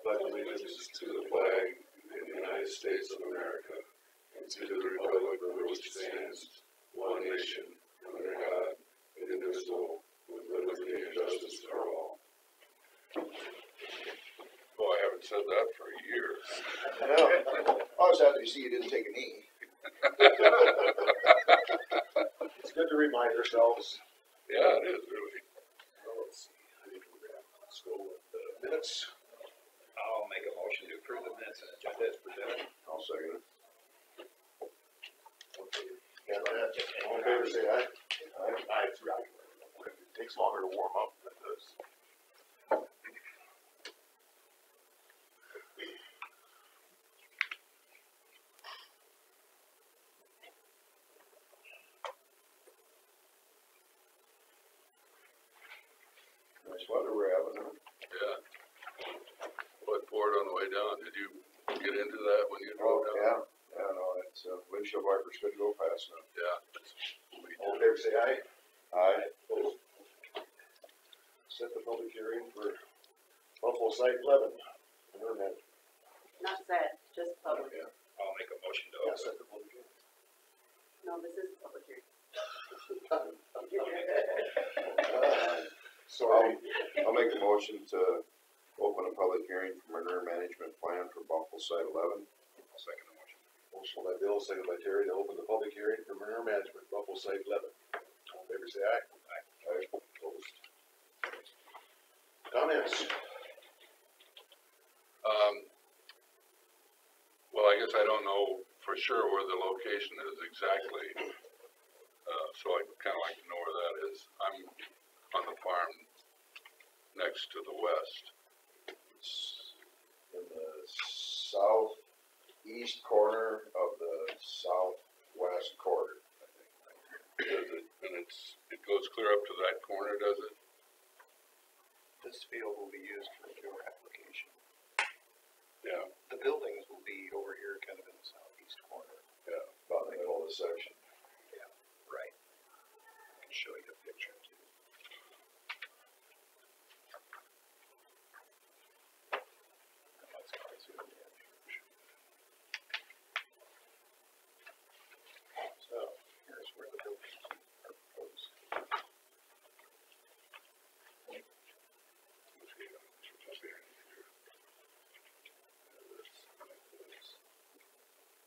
pledge allegiance to the flag of the United States of America and to the republic for which it stands, one nation, under God, indivisible, with liberty and justice for all. Well, I haven't said that for years. I know. I was happy to see you didn't take a knee. It's good to remind ourselves. Yeah, it is really. Well, let's see. Let's go with the minutes. I'll make a motion to approve the minutes and agenda as presented. I'll second it. Okay. All in favor, say aye. Aye. Aye, it's right. It takes longer to warm up than it does. Nice weather we're having, huh? Yeah. What poured on the way down? Did you get into that when you drove down? Yeah. Yeah, no, it's, windshield wipers couldn't go fast enough. Yeah. All in favor, say aye. Aye. Opposed? Set the public hearing for Buffalo Site 11. Not set, just public. Yeah. I'll make a motion to Yeah, open. set the public hearing. No, this is public hearing. Sorry. I'll make a motion to open a public hearing for manure management plan for Buffalo Site 11. I'll second the motion. Motion by Bill, second by Terry to open the public hearing for manure management, Buffalo Site 11. All in favor, say aye. Aye. Aye. Opposed? Comments? Well, I guess I don't know for sure where the location is exactly, so I'd kind of like to know where that is. I'm on the farm next to the west. It's in the southeast corner of the southwest quarter, I think. And it goes clear up to that corner, does it? This field will be used for your application. Yeah. The buildings will be over here, kind of in the southeast corner. Yeah, about in the middle of the section. Yeah, right. I can show you a picture too. That's how it's zoomed in. So here's where the buildings are proposed.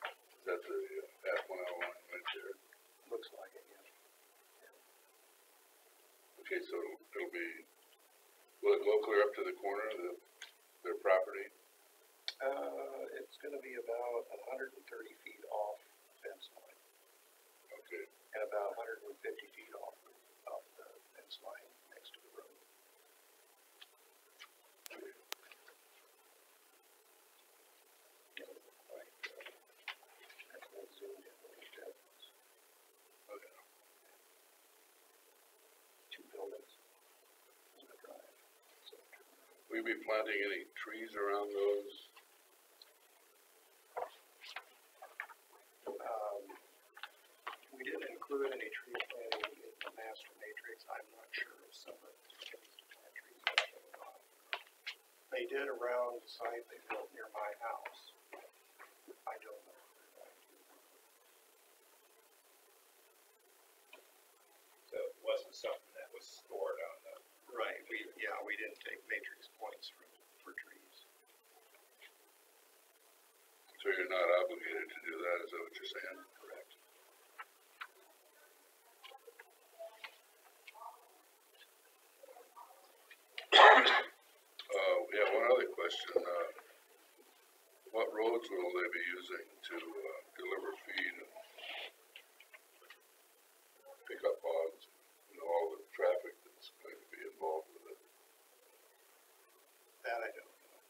Is that the F-101 right there? Looks like it, yeah. Okay, so it'll be, will it go clear up to the corner of their property? It's gonna be about 130 feet off fence line Okay. and about 150 feet off the fence line next to the road. Zoomed in a little bit. Okay. Two buildings on the drive. So, Will you be planting any trees around those? we didn't include any tree planting in the master matrix. I'm not sure if some of the trees or not. They did around the site they built near my house. I don't know. So it wasn't something that was stored on the. Right, we didn't take matrix points for trees. So you're not obligated to do that, is that what you're saying? Correct. Yeah, one other question. What roads will they be using to deliver feed and pick up hogs? You know, all the traffic that's going to be involved with it. That I don't know.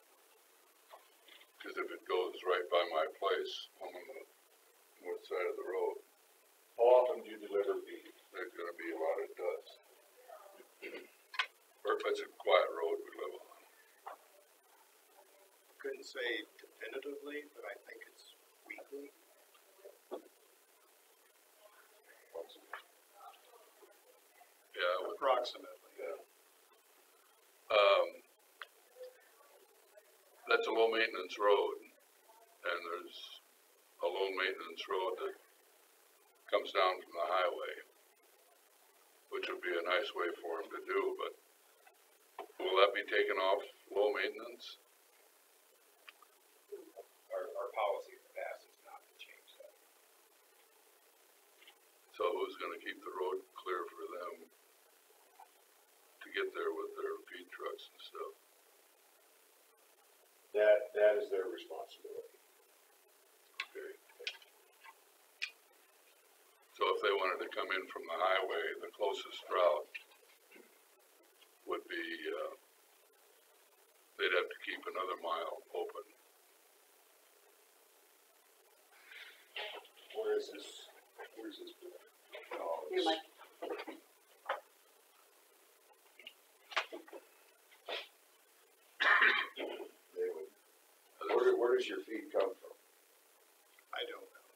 Because if it goes right by my place, I'm on the north side of the road, How often do you deliver feed? there's going to be a lot of dust. Or if it's a quiet road we live on. Couldn't say definitively, but I think it's weekly. Yeah, Approximately. yeah. that's a low maintenance road, and there's a low maintenance road that comes down from the highway, which would be a nice way for him to do, but will that be taken off low maintenance? Our policy in the past is not to change that. So who's gonna keep the road clear for them to get there with their feed trucks and stuff? That is their responsibility. Okay. So if they wanted to come in from the highway, the closest route would be, they'd have to keep another mile open. Where's this? Here, Mike. They would, where does your feed come from? I don't know.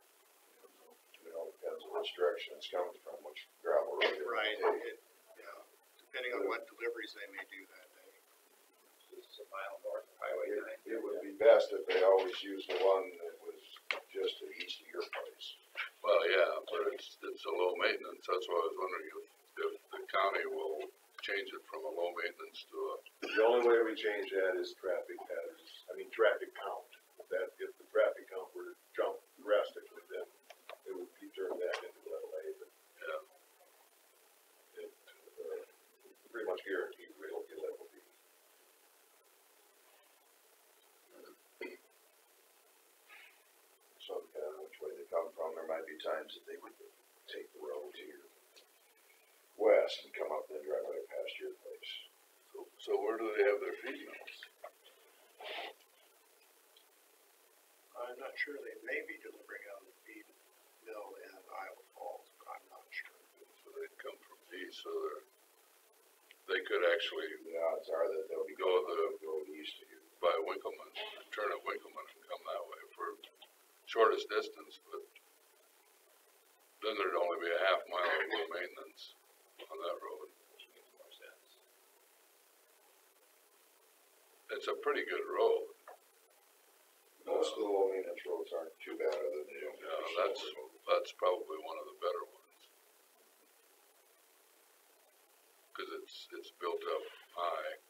You know, depends on which direction it's coming from, which gravel road. you're Right, taking. yeah, depending on what deliveries they may do that day. This is a mile north of Highway 9. It would be best if they always used the one that was just to the east of your place. Well, yeah, but it's a low maintenance, that's why I was wondering if the county will change it from a low maintenance to a, The only way we change that is traffic count. If the traffic count were to jump drastically, then it would be turned back into level A, but yeah. it, pretty much guaranteed it'll be level B. So depending on which way they come from, there might be times that they would take the road to your west and come up and then drive right past your place. So where do they have their feed mills? I'm not sure, they may be delivering out of the feed mill in Iowa Falls, but I'm not sure. So they'd come from east, so they could actually The odds are that they'll be Go going east of you. by Winkleman, turn at Winkleman and come that way for shortest distance, but then there'd only be a half mile of low maintenance on that road. Which makes more sense. It's a pretty good road. Most of the low maintenance roads aren't too bad other than you. Yeah, that's probably one of the better ones. Cause it's built up high.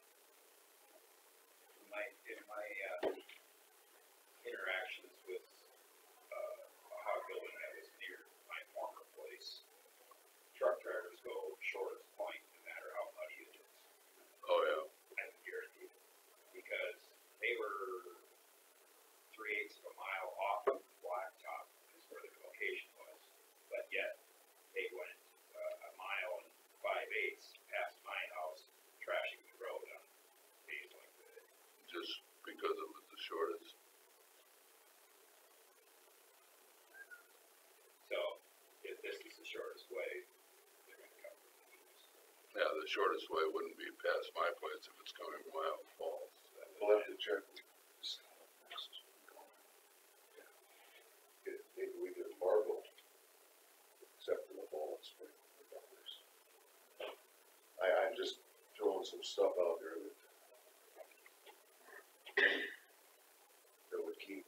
In my interactions with a hog building that was near my former place, truck drivers go shortest point no matter how muddy it is. Oh, yeah. I can guarantee it. Because they were 3/8 of a mile off of Blacktop is where the location was, but yet they went a mile and 5/8 past my house, trashing the road on days like that. Just because it was the shortest. So if this is the shortest way, they're gonna come from the east. Yeah, the shortest way wouldn't be past my place if it's coming from Iowa Falls. We'll have to check. Maybe we could embargo, except for the fall and spring. I'm just throwing some stuff out there that would keep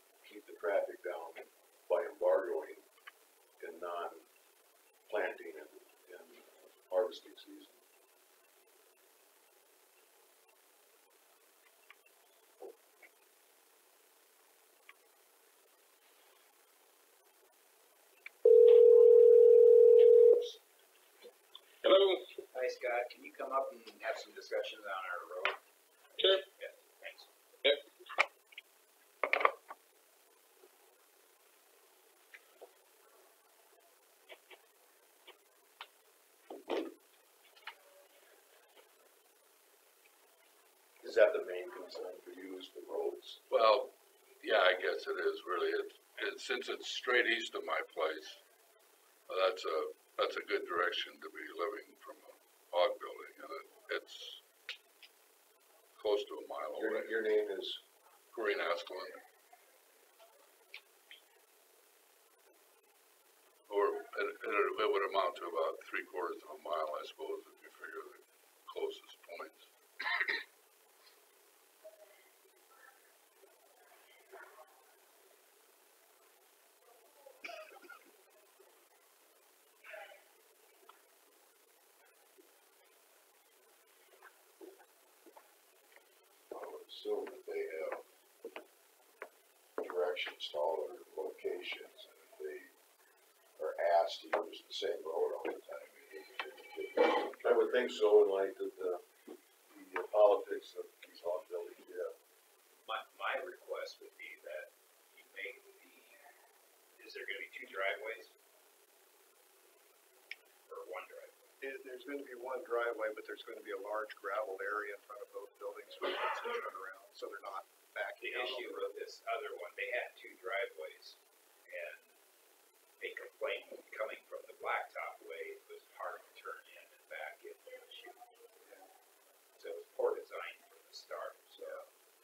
the traffic down by embargoing in non-planting and harvesting season. Hello? Hi Scott, can you come up and have some discussions on our road? Sure. Yeah, thanks. Yep. Is that the main concern for you, is the roads? Well, yeah, I guess it is really. Since it's straight east of my place, that's a good direction to be living from a hog building, and it's close to a mile away. Your name is? Green Askeland. Or it would amount to about 3/4 of a mile, I suppose, if you figure the closest points. assume that they have directions to all their locations, and if they are asked to use the same road all the time, I would think so, in light of the politics of these hog buildings, yeah. My request would be that you make is there gonna be 2 driveways? Or 1 driveway? There's gonna be one driveway, but there's gonna be a large gravel area in front of both buildings for kids to turn around, so they're not backing The out. issue with this other one, they had 2 driveways, and they complained coming from the blacktop way, it was hard to turn in and back into the issue. So it was poor design from the start, so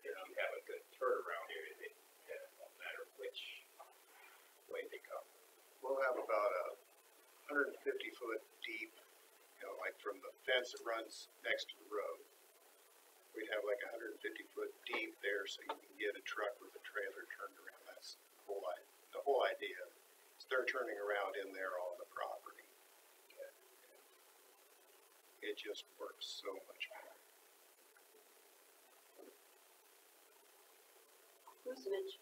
if you have a good turnaround area, then it won't matter which way they come. We'll have about a 150-foot deep, like from the fence that runs next to the road. We'd have like 150-foot deep there, so you can get a truck with a trailer turned around. That's the whole idea. Is they're turning around in there on the property. It just works so much better. Who's Mitch?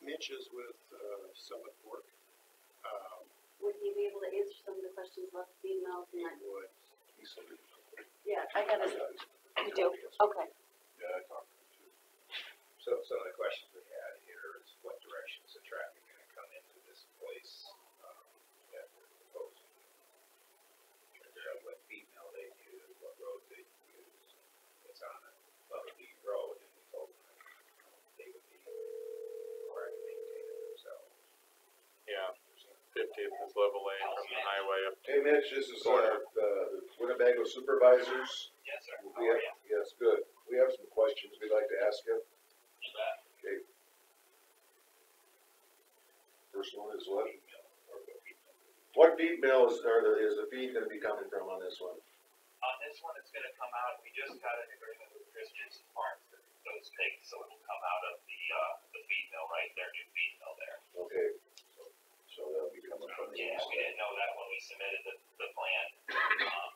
Mitch is with Summit Fork. Would he be able to answer some of the questions left in the email? He would. he said, Yeah, I got it. You do? Okay. yeah, I talked to him too. So some of the questions we had here is what directions the traffic gonna come into this place, that we're proposing. What feed mill they use, what road they use. It's on a level B road, and we told them they would be required to maintain it themselves. Yeah, 50th is level lane from the highway up. Hey Mitch, this is, the Winnebago Supervisors. Yes, sir. We have, yes, good. We have some questions we'd like to ask you. You bet. Okay. First one is what? What feed mill is the feed gonna be coming from on this one? On this one, it's gonna come out, we just got an agreement with Christian's Farms, that those pigs, so it'll come out of the feed mill, right, their new feed mill there. Okay. So that'll be coming from the Yeah, east. we didn't know that when we submitted the plan,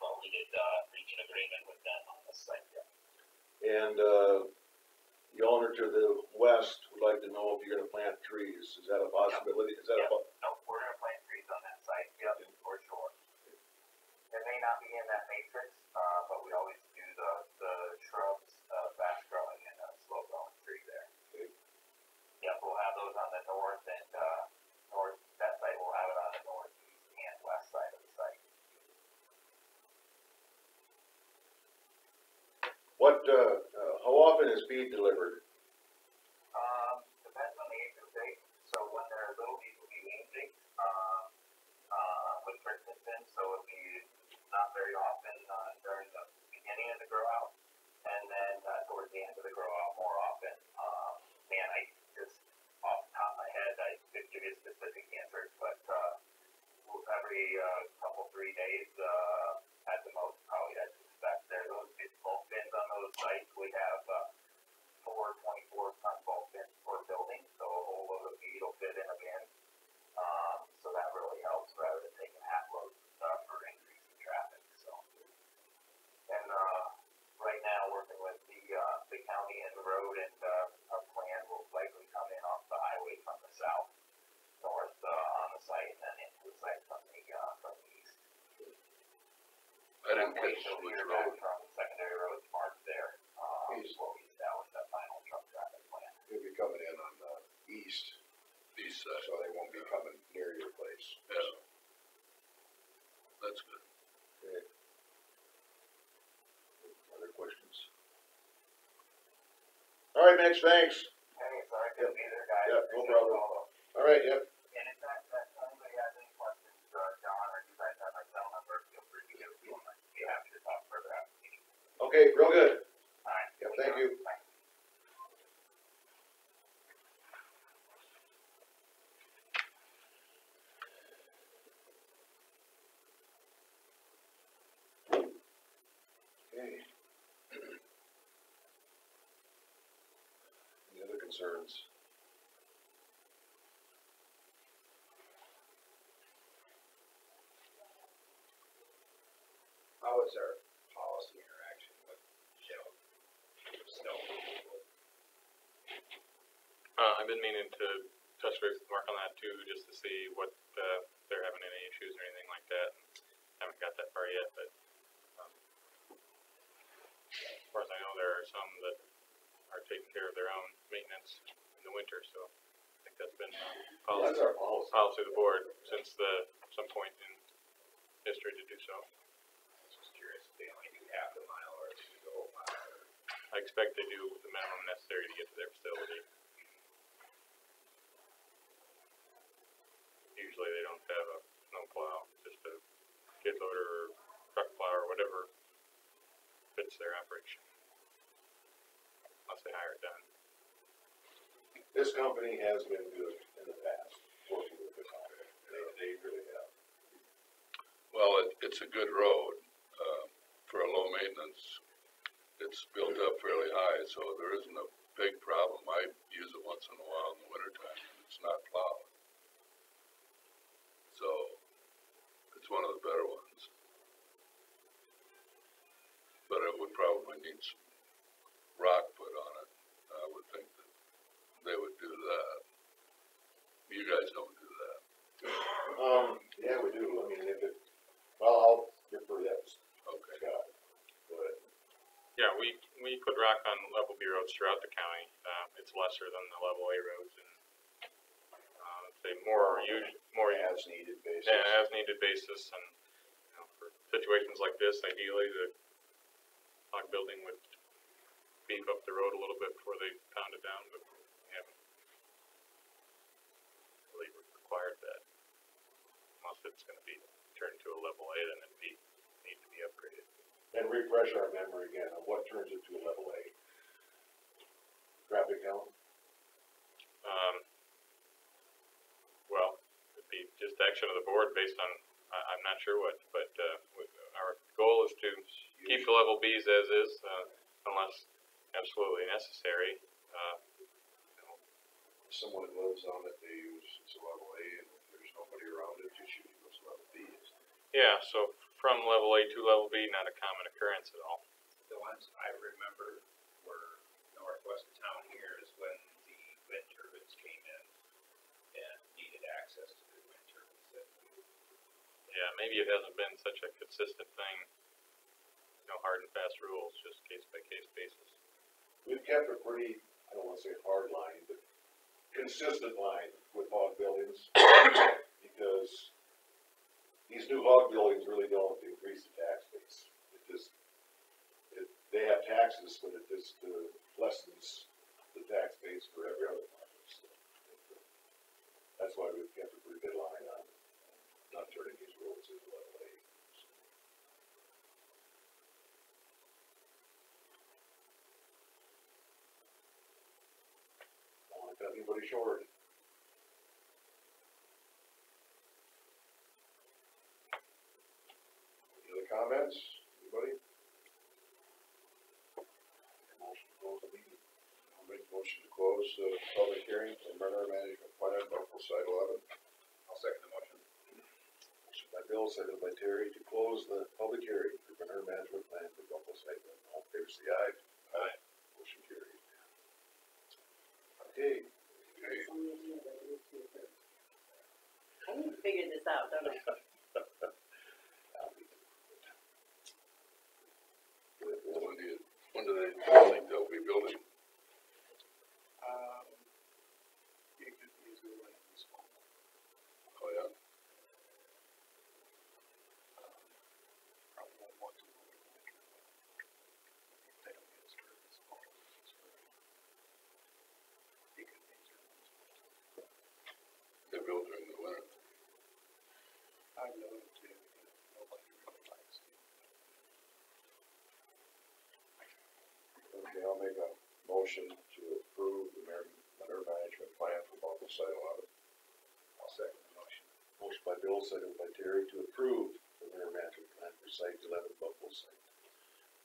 but we did, reach an agreement with them on this site, yeah. And, the owner to the west would like to know if you're gonna plant trees. Is that a possibility? Is that a, No, we're gonna plant trees on that site, yep, for sure. It may not be in that matrix, but we always do the shrubs, fast growing and slow growing tree there. Okay. Yep, we'll have those on the north and, that site will have it on the northeast and west side of the site. what, how often is feed delivered? Depends on the age of the pig, so when they're little, these will be wean pigs, with Christensen, so it'll be not very often, during the beginning of the grow out, and then, towards the end of the grow out more often. Man, I just, off the top of my head, I could give you specific answers, but, every, couple, 3 days, at the most, probably I'd expect there, those big bulk bins on those sites, we have, 4 24-ton bulk bins per building, so a whole load of feed will fit in a bin. So that really helps rather than taking half loads for increasing traffic, so. And, right now, working with the county and the road, and, our plan will likely come in off the highway from the south, north, on the site, and then into the site from the east. I didn't catch Wait till we which hear back road. from secondary roads marked there, before we establish that final truck traffic plan. He'll be coming in on the east, East side. so they won't be coming near your place. Yeah. That's good. Okay. Other questions? All right, Mitch, thanks. Hey, sorry, couldn't be there, guys. Yeah, no Appreciate problem. the call, though. All right, yep. And if anybody has any questions, John, or you guys have my cell number, feel free to give it to them. I'd be happy to talk further after the meeting. Okay, real good. All right. Yeah, thank you. Thanks. Okay. Any other concerns? How is our policy interaction with snow I've been meaning to touch base with Mark on that too, just to see what, if they're having any issues or anything like that. Haven't got that far yet, but, as far as I know, there are some that are taking care of their own maintenance in the winter, so I think that's been That's our policy. policy of the board since some point in history to do so. Just curious if they only do half a mile or if they do the whole mile or. I expect they do the minimum necessary to get to their facility. Usually they don't have a snow plow, just a skid loader or truck plow or whatever fits their operation. Unless they hire it done. This company has been good in the past, working with the company. They really have. Well, it's a good road, for a low maintenance. It's built up fairly high, so there isn't a big problem. I use it once in a while in the wintertime, and it's not plowed. So, it's one of the better ones. But it would probably need some rock put on it. I would think that they would do that. You guys don't do that. Yeah, we do. I mean, well, I'll refer that to Okay. Scott. Go ahead. Yeah, we put rock on level B roads throughout the county. It's lesser than the level A roads, and say more As needed basis. yeah, as needed basis, and for situations like this, ideally the log building would beef up the road a little bit before they pound it down, but we haven't really required that. Unless it's going to be turned to a level A, then it'd need to be upgraded. And refresh our memory again on what turns it to a level A. Traffic count? Well, it'd be just action of the board based on, I'm not sure what, but our goal is to keep the level Bs as is, unless absolutely necessary. Someone lives on it, they use it's a level A, and if there's nobody around it, it usually goes to level B. Yeah, so from level A to level B, not a common occurrence at all. The ones I remember were northwest of town here is when the wind turbines came in and needed access to the wind turbines. Yeah, maybe it hasn't been such a consistent thing. No hard and fast rules, just case by case basis. We've kept a pretty, I don't want to say hard line, but consistent line with hog buildings because these new hog buildings really don't increase the tax base. They have taxes, but it just lessens the tax base for every other market. So that's why we've kept a pretty good line on not turning these roads into level A. Don't want to cut anybody short. Any other comments? Anybody? Motion to close the meeting. I'll make a motion to close the public hearing for manure management plan, local site 11. I'll second the motion. Motion by Bill, seconded by Terry to close the public hearing for manure management plan for local site 11. All in favor, say aye. Aye. Motion carried. Okay. I need to figure this out, don't I? When do they think they'll be building? It could be as early as this fall. Oh, yeah. Probably won't want to go in the winter, but if they don't get it started this fall, it's spring. It could be as early as fall. They build during the winter. I've known it too, but nobody really likes it. Okay, I'll make a motion to approve the manure management plan for local site 11. I'll second the motion. Motion by Bill, seconded by Terry to approve the manure management plan for site 11 local site.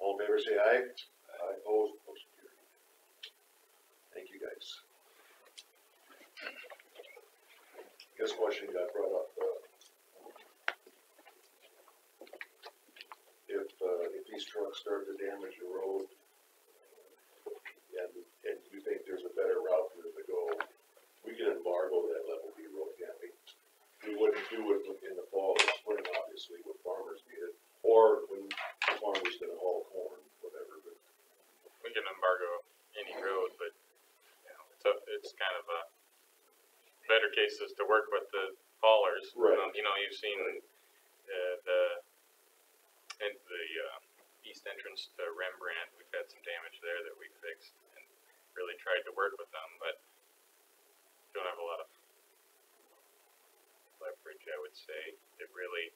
All in favor, say aye. Aye. Opposed, motion carried. Thank you, guys. This question got brought up, if these trucks start to damage the road, and you think there's a better route for them to go, any road, but, you know, it's kind of a better cases to work with the haulers. Right. You know, you've seen the east entrance to Rembrandt, we've had some damage there that we fixed and really tried to work with them, but don't have a lot of leverage, I would say. It really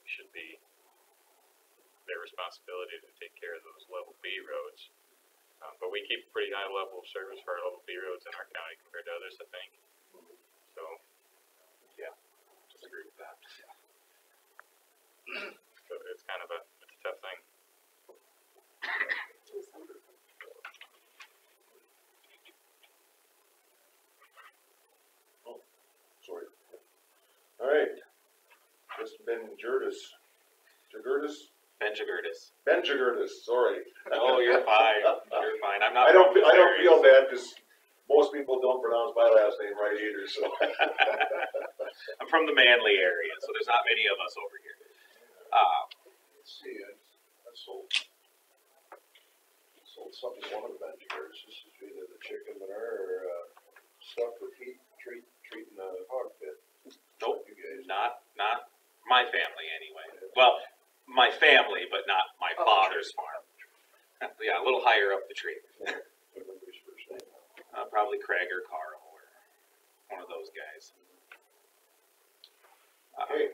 should be their responsibility to take care of those level B roads. But we keep a pretty high level of service for our level B roads in our county compared to others, I think. So, yeah, just agree with that. So it's kind of it's a tough thing. Sorry. All right. Mr. Ben Jagurtis. Ben Jagurtis. Ben Jagurtis, sorry. Oh, you're fine. You're fine. I'm not. I don't from this area, feel so- bad because most people don't pronounce my last name right either, so. I'm from the Manly area, so there's not many of us over here. Let's see, I sold something, one of the benchers, this is either the chicken manure or, stuff with treating the hog pit. Nope, You guys. not my family anyway. Well, my family, but not my father's farm. Yeah, a little higher up the tree. Remember his first name. Probably Craig or Carl or one of those guys. Okay.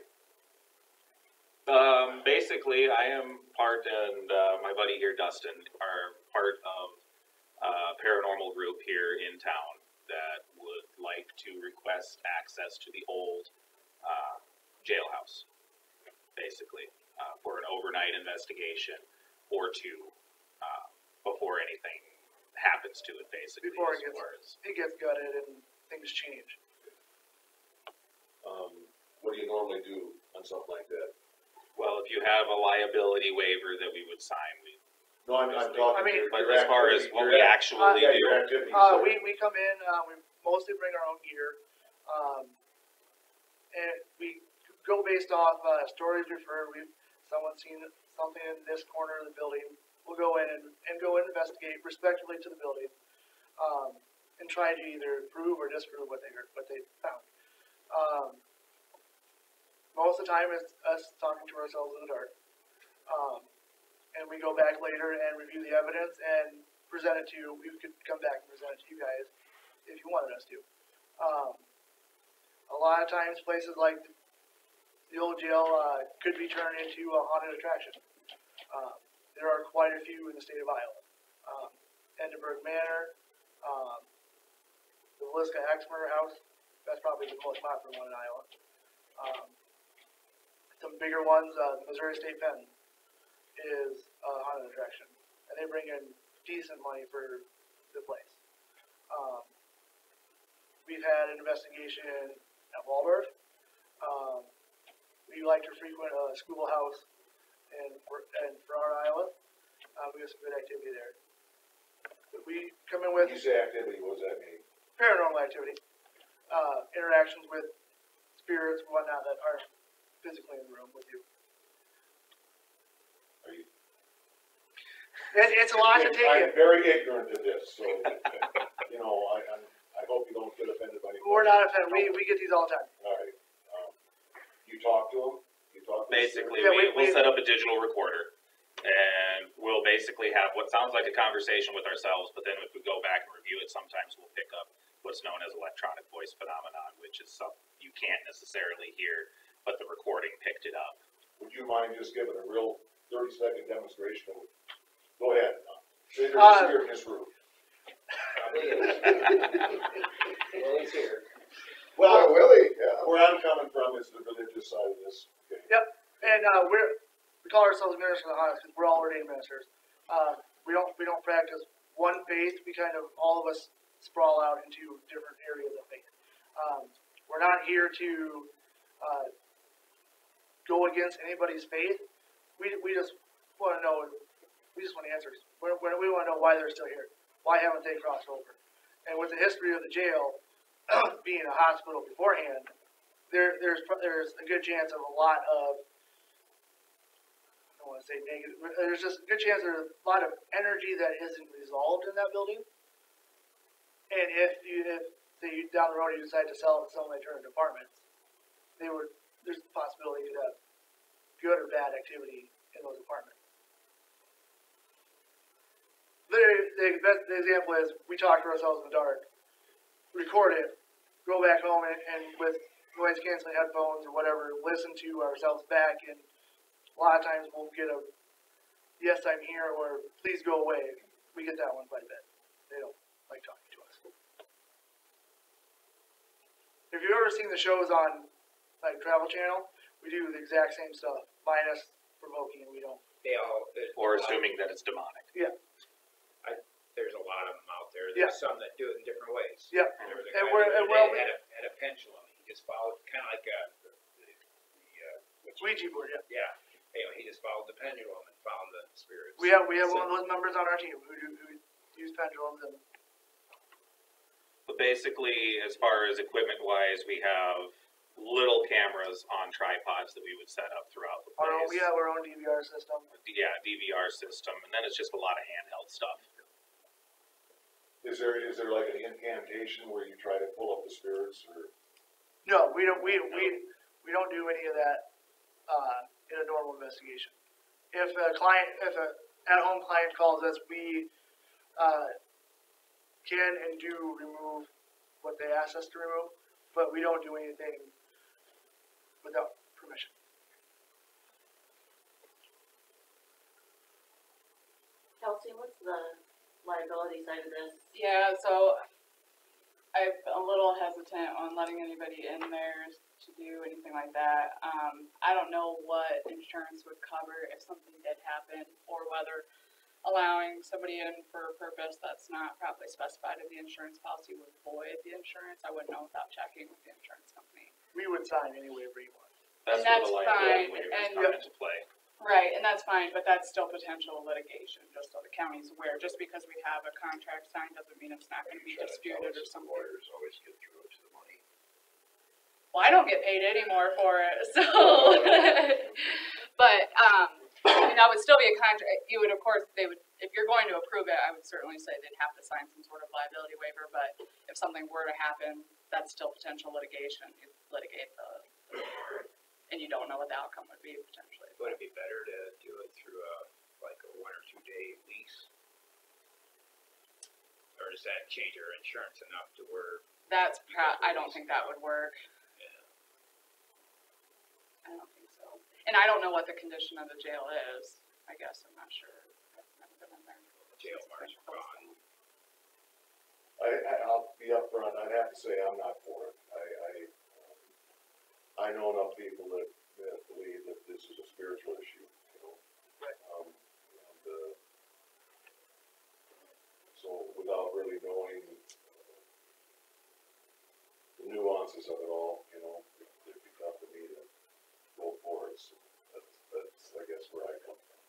Basically, I am part, and my buddy here, Dustin, are part of a paranormal group here in town that would like to request access to the old jailhouse, basically, for an overnight investigation or two before anything happens to it, basically. Before as far as, it gets gutted and things change. What do you normally do on something like that? well, if you have a liability waiver that we would sign, we. No, I'm talking. I mean- your But as far as activity- what your we act- actually Yeah, do, your activities. there. We come in, we mostly bring our own gear, and we go based off, stories we've heard, someone's seen something in this corner of the building, we'll go in and go and investigate respectively to the building, and try to either prove or disprove what they found. Most of the time it's us talking to ourselves in the dark. And we go back later and review the evidence and present it to you. We could come back and present it to you guys if you wanted us to. A lot of times places like the old jail, could be turned into a haunted attraction. There are quite a few in the state of Iowa. Edinburgh Manor, the Villisca Axe Murder House, that's probably the most popular one in Iowa. Some bigger ones, the Missouri State Pen is a haunted attraction, and they bring in decent money for the place. We've had an investigation at Waldorf. We like to frequent a schoolhouse in Farrar, Iowa. We have some good activity there. But we come in with When you say activity, what does that mean? paranormal activity, interactions with spirits and whatnot that aren't physically in the room with you. Are you? It's a lot to take I'm in. very ignorant to this, so, you know, I hope you don't get offended by. We're not offended. We get these all the time. All right, you talk to them? You talk to the basically, Yeah, we'll set up a digital recorder, and we'll basically have what sounds like a conversation with ourselves, but then if we go back and review it, sometimes we'll pick up what's known as electronic voice phenomenon, which is something you can't necessarily hear, but the recording picked it up. Would you mind just giving a real 30-second demonstration of, go ahead, say there's a spirit in this room. Willie's here. Well, Willie, yeah. where I'm coming from is the religious side of this. Okay. Yep. And we call ourselves ministers of the honest because we're all ordained ministers. We don't practice one faith. We kind of all of us sprawl out into different areas of faith. We're not here to go against anybody's faith. We just want to know. We just want answers. We want to know why they're still here. Why haven't they crossed over? And with the history of the jail being a hospital beforehand, there's a good chance of a lot of, I don't want to say negative, there's just a good chance there's a lot of energy that isn't resolved in that building. And if say down the road you decide to sell it to some alternative apartments, there's a possibility you could have good or bad activity in those apartments. Literally, the example is, we talk to ourselves in the dark, record it, go back home and with noise canceling headphones or whatever, listen to ourselves back, and a lot of times we'll get a, yes, I'm here, or please go away. We get that one quite a bit. They don't like talking to us. If you've ever seen the shows on, like, Travel Channel, we do the exact same stuff, minus provoking, and we don't. Or assuming that it's demonic. Yeah. There's a lot of them out there. Yeah. There's some that do it in different ways. Yeah. There was a And guy we're- the and other we're- day had a pendulum. He just followed, kind of like the Ouija board, yeah. yeah. Anyway, he just followed the pendulum and found the spirits. We have one of those members on our team who use pendulums, and But basically, as far as equipment wise, we have little cameras on tripods that we would set up throughout the place. we have our own DVR system. Yeah, DVR system, and then it's just a lot of handheld stuff. Is there like an incantation where you try to pull up the spirits, or? No, we don't do any of that in a normal investigation. If an at-home client calls us, we can and do remove what they ask us to remove, but we don't do anything without permission. Kelsey, what's the liability side of this? Yeah, so I'm a little hesitant on letting anybody in there to do anything like that. I don't know what insurance would cover if something did happen, or whether allowing somebody in for a purpose that's not properly specified in the insurance policy would void the insurance. I wouldn't know without checking with the insurance company. We would sign any waiver you want. That's And where that's the liability fine, waivers and- come into play. Right, and that's fine, but that's still potential litigation, just so the county's aware. Just because we have a contract signed doesn't mean it's not gonna be disputed or something. Lawyers always get through it to the money. Well, I don't get paid anymore for it, so. But, I mean, that would still be a contract. You would, of course, if you're going to approve it, I would certainly say they'd have to sign some sort of liability waiver, but if something were to happen, that's still potential litigation. You litigate and you don't know what the outcome would be potentially. Would it be better to do it through a 1 or 2 day lease? Or does that change your insurance enough to where? I don't think that would work. Yeah. I don't think so. And I don't know what the condition of the jail is. I guess I'm not sure. I've never been in there. Jail marks are gone. I'll be upfront, I'd have to say I'm not for it. I know enough people that believe that this is a spiritual issue, you know. So without really knowing the nuances of it all, you know, it'd be tough for me to go for it. So that's I guess where I come from.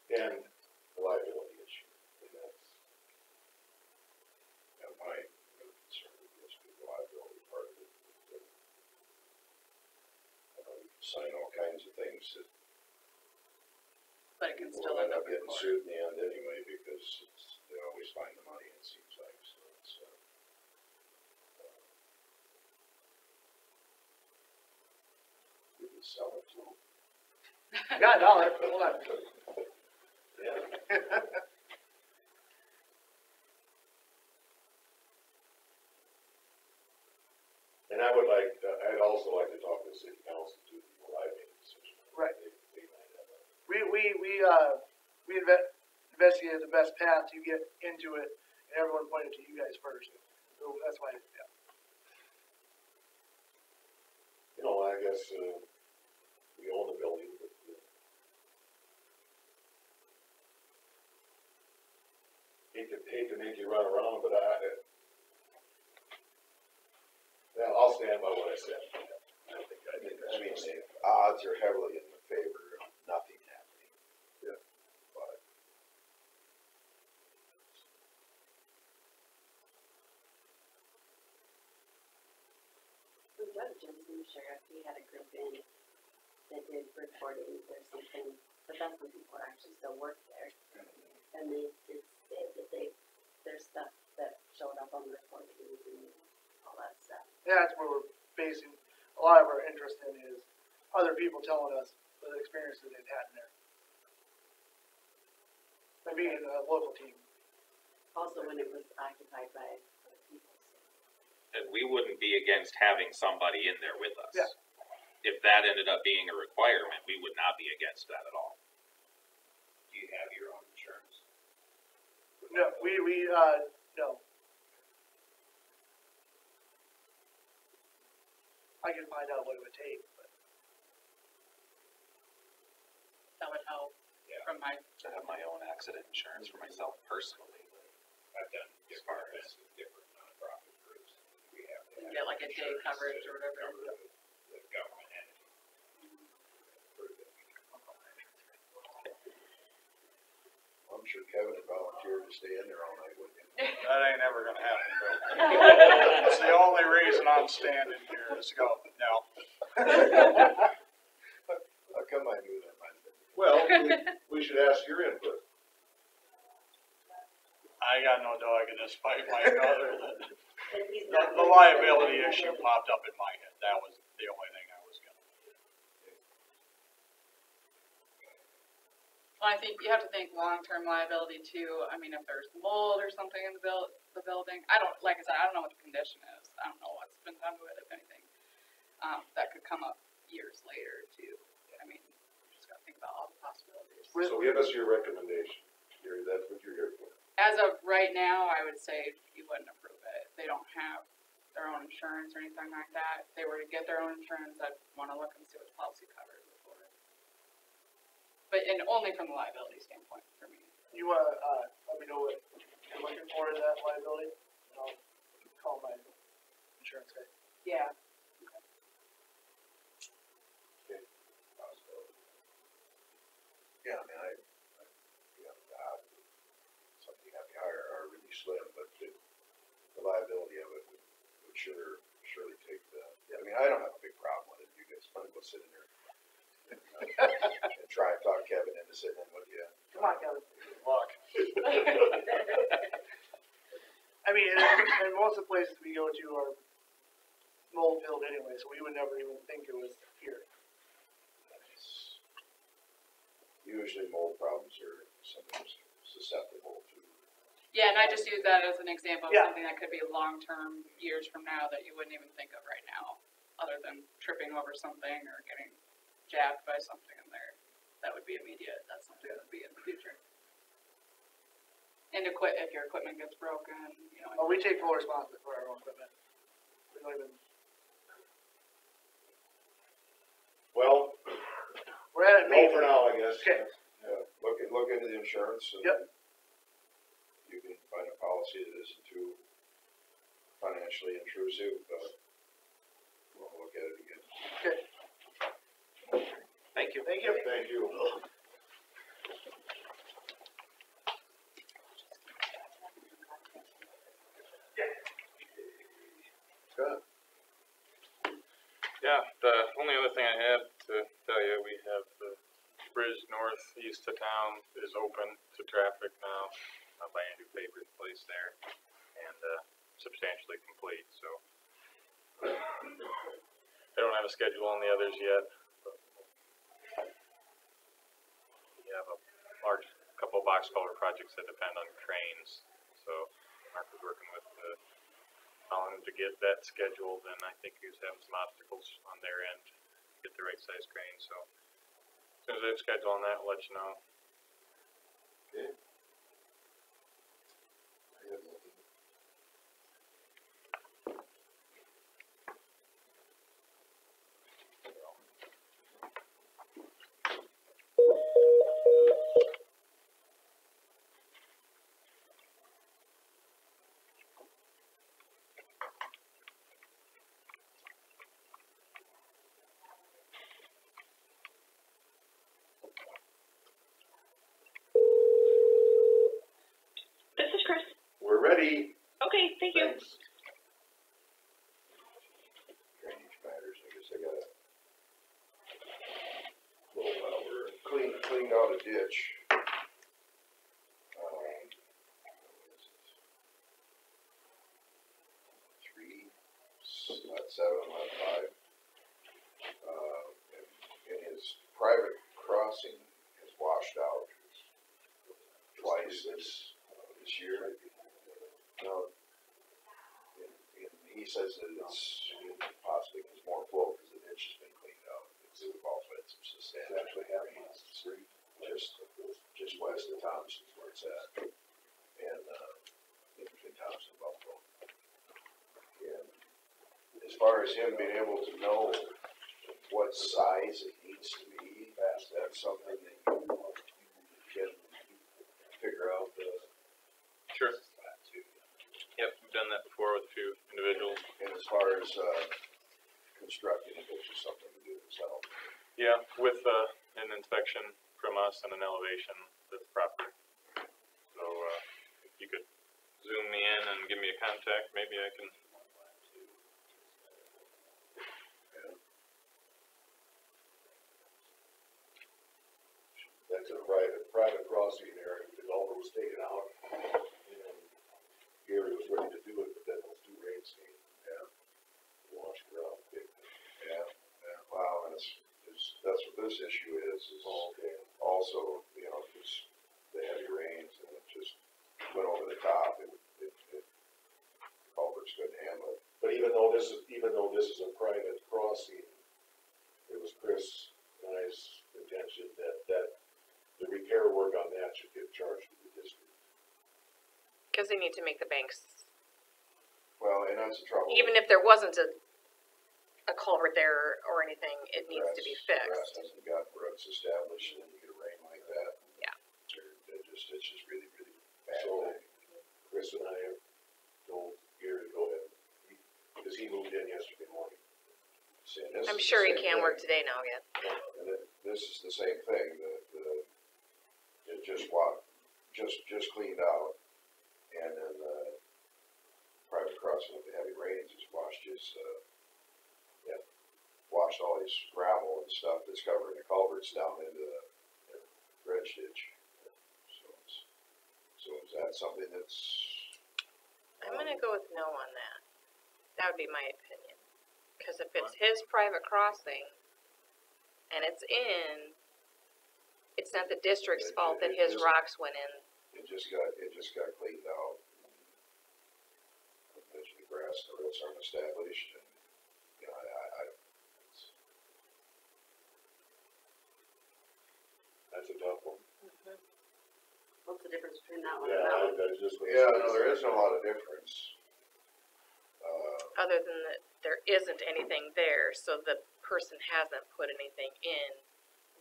And the liability issue, and that's. And my concern with this is the liability part of it. You can sign all kinds of things that But it can people still end end up up in getting court. sued in the end anyway, because they always find the money, it seems like, so it's, you can sell it to them. Got $1, hold on. Yeah. And I'd also like to talk to the city council too, before I make a decision. Right. They might have a. We investigated the best path to get into it, and everyone pointed to you guys first. So that's why, yeah. You know, I guess, we own the building, but, hate to make you run around, but I'll stand by what I said. I mean, the odds are heavily in the favor of nothing happening. Yeah. But When Judge Jensen, sheriff, he had a group in that did recordings or something, but that's when people are actually still work there. And they did say that there's stuff that showed up on the report and all that stuff. Yeah, that's where we're basing a lot of our interest in is other people telling us the experiences they've had in there. And being a local team. Also when it was occupied by other people. And we wouldn't be against having somebody in there with us. Yeah. If that ended up being a requirement, we would not be against that at all. Do you have your own insurance? No, no. I can find out what it would take, but That would help Yeah. from my, To have my own accident insurance for myself personally. I've done different events with different nonprofit groups. We have to you have get like a day insurance coverage to or whatever. cover the government entity. Prove that we can comply. I'm sure Kevin would volunteer to stay in there all night with you. That ain't ever gonna happen, Bill. That's the only reason I'm standing here is go, no. How come I knew that? Well, we should ask your input. I got no dog in this fight, Mike, other than And he's the not. liability issue popped up in my head. That was the only thing I was gonna. Well, I think you have to think long-term liability too. I mean, if there's mold or something in the building, like I said, I don't know what the condition is. I don't know what's been done with it, if anything. That could come up years later too. I mean, you just gotta think about all the possibilities. So give us your recommendation. That's what you're here for. As of right now, I would say you wouldn't approve it. They don't have their own insurance or anything like that. If they were to get their own insurance, I'd wanna look and see what the policy covers before. But, and only from the liability standpoint for me. you wanna, let me know what you're looking for in that liability, and I'll call my insurance guy. Yeah. Yeah, I mean, something you have to hire are really slim, but the liability of it would surely take I mean, I don't have a big problem with it. You guys want to go sit in there and try and talk Kevin into sitting in with you. Come on, Kevin. Luck. I mean, and most of the places we go to are mold filled anyway, so we would never even think it was here. Usually mold problems are sometimes susceptible to. Yeah, and I just use that as an example of Yeah. something that could be long-term, years from now, that you wouldn't even think of right now, other than tripping over something or getting jabbed by something in there. That would be immediate. That's something that would be in the future. And if your equipment gets broken, you know. Oh, we take full responsibility for our own equipment. We don't even, Well, we're at it no maybe. for now, I guess. Okay. Look into the insurance and. Yep. You can find a policy that isn't too financially intrusive, we'll look at it again. Okay. Thank you. Thank you. Thank you. Good. Yeah, the only other thing I had to tell you, we have the bridge northeast of town is open to traffic now, by Andrew Faber's place there, and substantially complete, so. I don't have a schedule on the others yet, but we have a couple of box culvert projects that depend on cranes, so Mark was working with Colin to get that scheduled, and I think he was having some obstacles on their end to get the right size crane, so as soon as I have a schedule on that, I'll let you know. Okay. I have nothing. This is Chris. We're ready. Okay, thank you. Thanks. Drainage matters, I guess I got a little, we're cleaned out a ditch increase this year. No, and he says that it's possibly there's more flow because the ditch has been cleaned out. We've also had some substantial. It's actually happening on the street, just west of Thompson's where it's at, and in between Thompson and Buffalo. And as far as him being able to know what size it needs to be, that's something that you can figure out. Sure. Yep, we've done that before with a few individuals. And as far as constructing it, it's just something to do yourself. Yeah, with an inspection from us and an elevation that's proper. So if you could zoom me in and give me a contact, maybe I can. That's a private crossing there, the culvert was taken out, and Gary was ready to do it, but then those 2 rains came, washed it out big. Yeah, wow, and that's what this issue is also, you know, just the heavy rains, and it just went over the top, and culverts couldn't handle it. But even though this is a private crossing, it was Chris and I's intention that the repair work on that should get charged to the district. Cause they need to make the banks, Well, and that's the trouble. even if there wasn't a culvert there or anything, it needs to be Grass fixed. hasn't got roots established, and you get a rain like that. Yeah. It's just really, really bad. So, Chris and I have told Gary to go ahead, because he moved in yesterday morning. See, and this I'm is sure the he same can thing. work today now, yeah. And this is the same thing, it just cleaned out, and then private crossing with the heavy rains just washed all this gravel and stuff that's covering the culverts down into the dredge ditch. So is that something that's? I'm gonna go with no on that. That would be my opinion. Cause if it's his private crossing and it's not the district's fault that his rocks went in. It just got cleaned out. The grass and the roots aren't established, and you know, That's a tough one. What's the difference between that one and that one? That's just. no, there isn't a lot of difference. Other than that, there isn't anything there, so the person hasn't put anything in.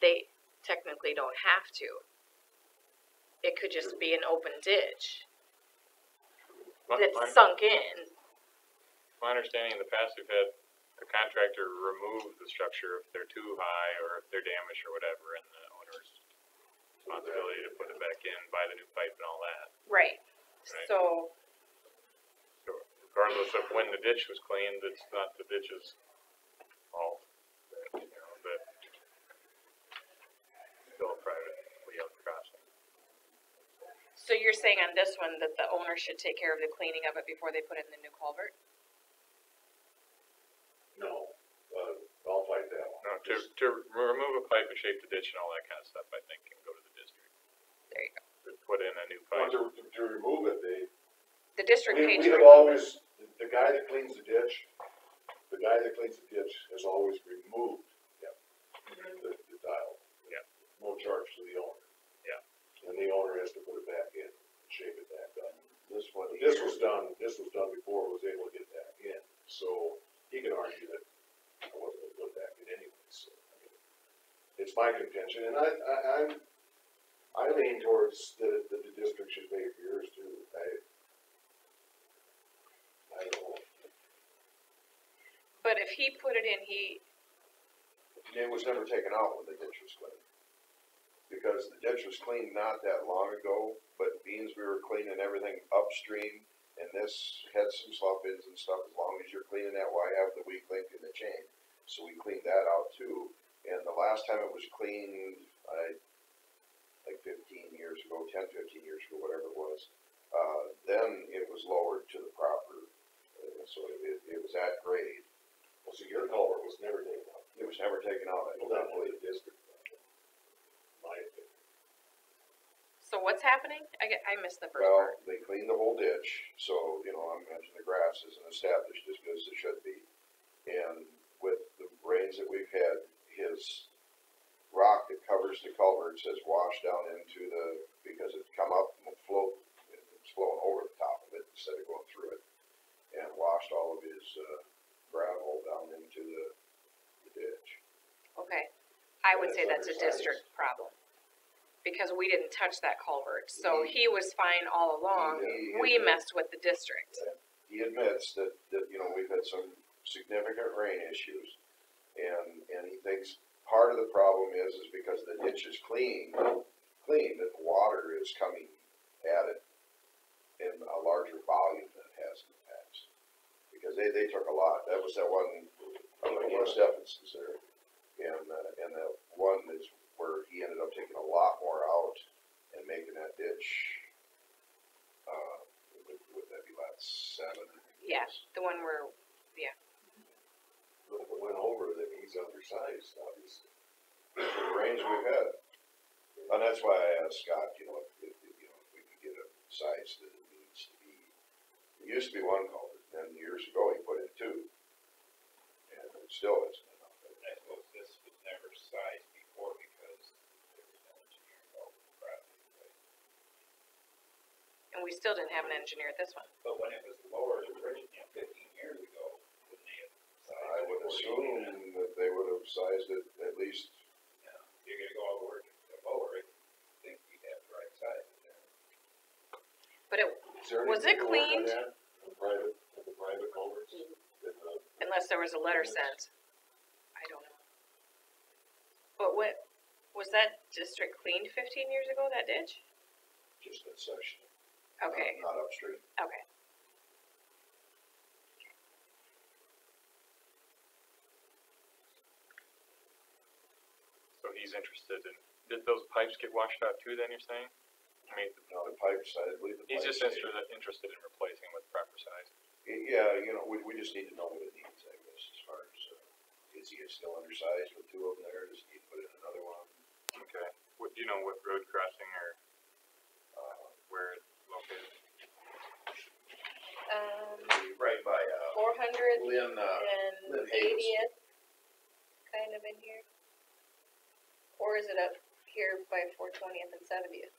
They technically don't have to. It could just be an open ditch that's sunk in. My understanding in the past, we've had the contractor remove the structure if they're too high or if they're damaged or whatever, and the owner's responsibility to put it back in, buy the new pipe and all that. Right. Right. So, Regardless of when the ditch was cleaned, it's not the ditch's fault. That still a privately owned crossing. so you're saying on this one that the owner should take care of the cleaning of it before they put in the new culvert? No, I'll fight that one. No, to remove a pipe and shape the ditch and all that kind of stuff, I think can go to the district. There you go. To put in a new Well, pipe. to remove it, The district we paid to have remove it. always, the guy that cleans the ditch has always removed the tile. Yeah. No charge to the owner. Yeah. And the owner has to put it back in, shape it back up. This one. This was done before it was able to get back in, so he can argue that I wasn't gonna put it back in anyway, so. I mean, it's my contention, and I lean towards that the district should pay for yours too. I don't know. But if he put it in, It was never taken out when the ditch was cleaned. Because the ditch was cleaned not that long ago, but beans we were cleaning everything upstream, and this had some slough ins and stuff. As long as you're cleaning that, why have the weak link in the chain? So we cleaned that out too. And the last time it was cleaned, like 15 years ago, 10, 15 years ago, whatever it was, then it was lowered to the proper, so it was at grade. Well, so your culvert was never taken out. It was never taken out, I Well, don't not by believe. the district, in my opinion. so what's happening? I missed the first Well, part. they cleaned the whole ditch, so, you know, I imagine the grass isn't established as good as it should be. And with the rains that we've had, his rock that covers the culverts has washed down into because it's come up and float, it's flowing over the top of it instead of going through it, and washed all of his, gravel down into the ditch. Okay, I would And say it's that's a undersized. district problem. Because we didn't touch that culvert, so he was fine all along, we messed with the district. He admits that, you know, we've had some significant rain issues, and he thinks part of the problem is because the ditch is clean, that the water is coming at it in a larger volume than it has in the past. Because they took a lot, that was that one, Stephenson's there, and that one is where he ended up taking a lot more out and making that ditch, would that be lot 7? Yeah, the one where, But if it went over, then he's undersized, obviously. The rains we've had. And that's why I asked Scott, you know, if we could get a size that it needs to be. It used to be one culvert, then years ago he put in 2. And it still isn't enough. I suppose this was never sized before because there was no engineer involved in the project. and we still didn't have an engineer at this one. But when it was lowered originally, 15 years ago, wouldn't they have sized it? I would assume that they would have sized it at least. Yeah, you're gonna go over to lower it, I think you'd have the right size there. But it, Is there Was any it paperwork on cleaned? that? The private culverts? unless there was a letter sent, I don't know. But what, was that district cleaned 15 years ago, that ditch? Just that section. Okay, Not upstream. okay. So he's interested in, did those pipes get washed out too then, you're saying? I mean, Now the pipes, I believe the he's pipes. just interested in replacing with proper size. Yeah, you know, we just need to know what it needs, I guess, as far as, is he still undersized with 2 of them there? Does he need to put in another one? Okay. What, do you know what road crossing or, where it's located? Right by, 400 Lynn, and Lynn Hayes. 80th, kind of in here. Or is it up here by 420th and 70th?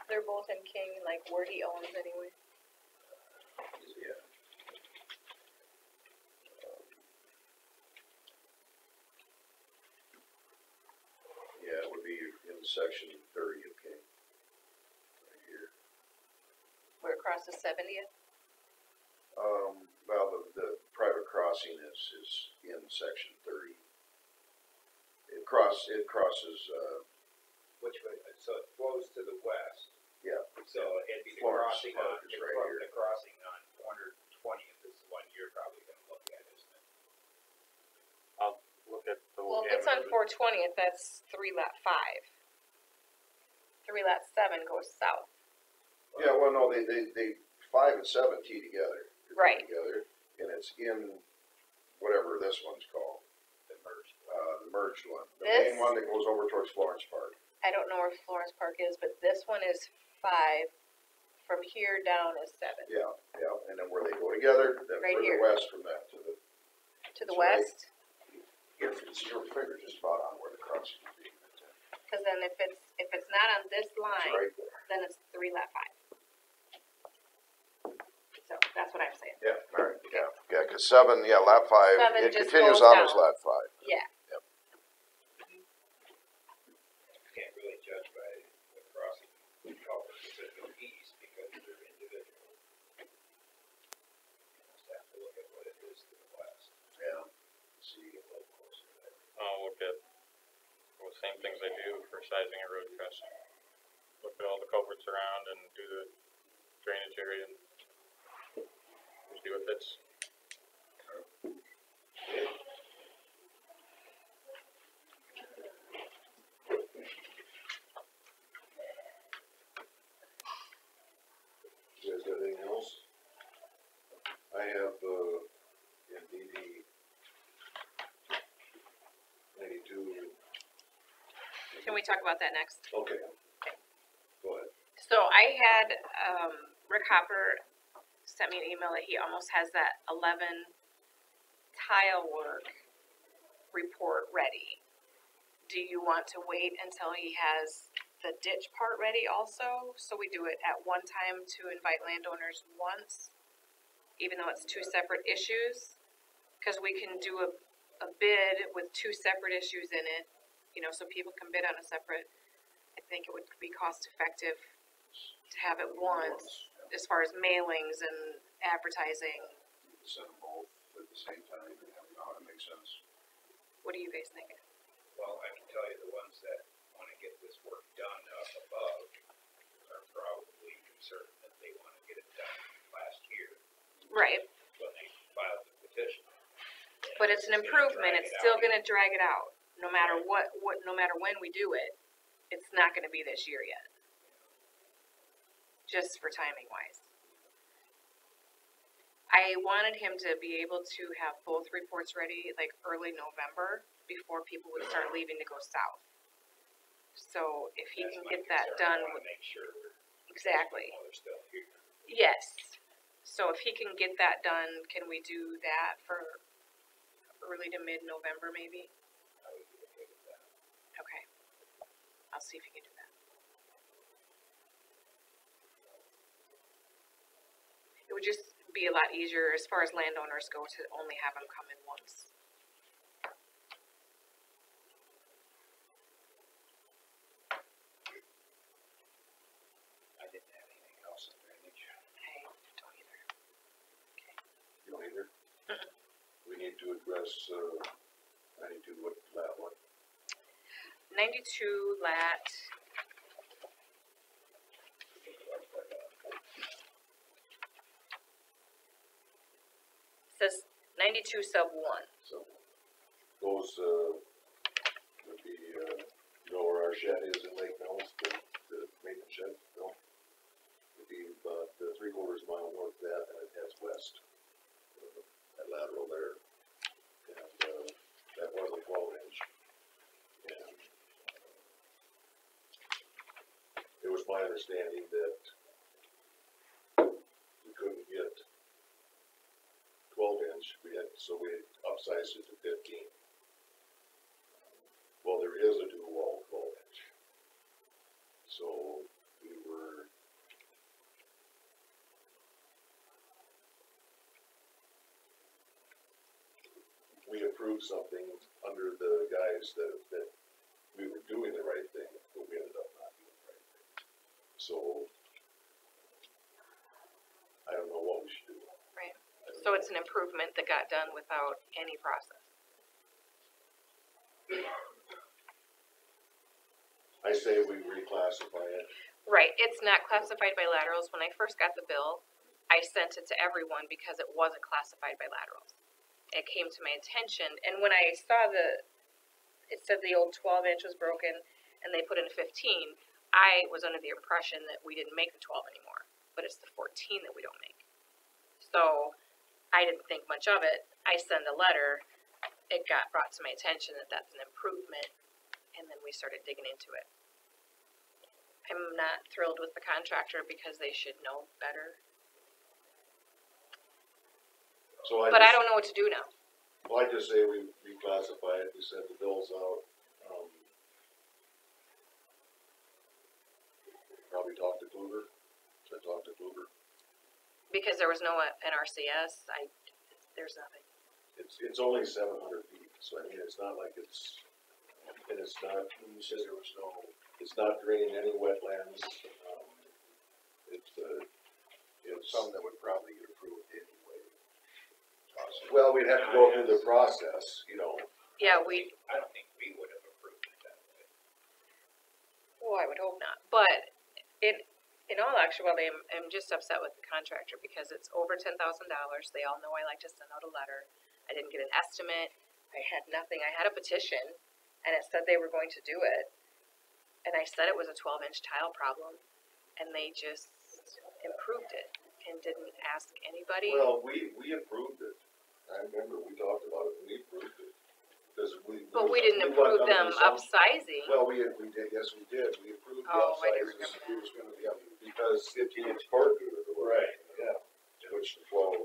They're both in King, like where he owns anyway. Yeah. Yeah, it would be in section 30 of King. Right here. Where it crosses 70th? Well, the private crossing is in section 30. It crosses, Which way, so it flows to the west, yeah, so it'd be the Florence crossing Park on, is right here. the crossing on 420th is the one you're probably gonna look at, isn't it? I'll look at the. Well, if it's on 420th, that's 3 lot 5. 3 lot 7 goes south. yeah, well, no, they 5 and 7 tee together. They Right. Together, and it's in whatever this one's called. The merged. The merged one. The This- main one that goes over towards Florence Park. I don't know where Florence Park is, but this one is 5. From here down is 7. Yeah, and then where they go together, then Right further here. west from that to the, To the That's right. west, it's your finger just about on where the crossing would be. because then if it's not on this It's line, right there. then it's 3 lot 5. So that's what I'm saying. Yeah, all right, yeah, because 7, lot 5, 7 it just continues goes on as down. lot 5. Yeah. Can't really judge by the crossing culverts that go east because they're individual. You just have to look at what it is to the west. Yeah. See, a little closer there. I'll look at, well, the same things I do for sizing a road crossing. Look at all the culverts around and do the drainage area and see what fits. Can we talk about that next? Okay. Go ahead. So I had, Rick Hopper sent me an email that he almost has that 11 tile work report ready. Do you want to wait until he has the ditch part ready also? So we do it at one time to invite landowners once, even though it's two separate issues? Cause we can do a bid with two separate issues in it, you know, so people can bid on a separate. I think it would be cost effective to have it once, as far as mailings and advertising. Send them both at the same time and have it out, it makes sense. What do you guys think? Well, I can tell you the ones that wanna get this work done up above are probably concerned that they wanna get it done last year Right, when they filed the petition. but it's an improvement, it's still gonna drag it out, no matter no matter when we do it, it's not gonna be this year yet. Just for timing wise. I wanted him to be able to have both reports ready, like early November, before people would start leaving to go south. So if he can get that done, I wanna make sure exactly, they're still here. yes. So if he can get that done, can we do that for early to mid-November maybe? I would be okay with that. Okay. I'll see if he can do that. It would just be a lot easier as far as landowners go to only have them come in once. I didn't have anything else in drainage. I don't either. You don't either? We need to address, 92, what, that one? 92 lat. Says 92 sub 1. So, those, would be, you know where our shed is in Lake Mills, the maintenance shed, no? Would be about 3/4 mile north of that, and it heads west. That lateral there, and, that was a 12-inch. And it was my understanding that we couldn't get 12-inch, so we upsized it to 15. Well, there is a dual wall 12-inch. So we approved something under the guise that we were doing the right thing, but we ended up not doing the right thing. So I don't know what we should do. Right. So it's an improvement that got done without any process. I say we reclassify it. Right. It's not classified by laterals. When I first got the bill, I sent it to everyone because it wasn't classified by laterals. It came to my attention, and when I saw it said the old 12-inch was broken, and they put in 15, I was under the impression that we didn't make the 12 anymore, but it's the 14 that we don't make. So I didn't think much of it. I send a letter. It got brought to my attention that that's an improvement, and then we started digging into it. I'm not thrilled with the contractor because they should know better. So But I don't know what to do now. Well, I just say we reclassify it, we send the bills out, probably talk to Kluger, should I talk to Kluger? Because there was no NRCS, there's nothing. It's only 700 feet, so I mean, it's not like it's, and it's not, You said there was no, it's not draining any wetlands, it's some that would probably get approved anyway. well, we'd have to go through the process, you know. Yeah, I don't think we would have approved it that way. well, I would hope not, but in all actuality, I'm just upset with the contractor because it's over $10,000. They all know I like to send out a letter. I didn't get an estimate. I had nothing. I had a petition, and it said they were going to do it. And I said it was a 12-inch tile problem, and they just improved it and didn't ask anybody. Well, we approved it. I remember we talked about it, and we approved it. Because But we didn't approve them upsizing. Well, we did, yes, we did, we approved the Oh, I upsizes, didn't remember that. it was gonna be up, because 15-inch corrugated. Right, yeah, which the flow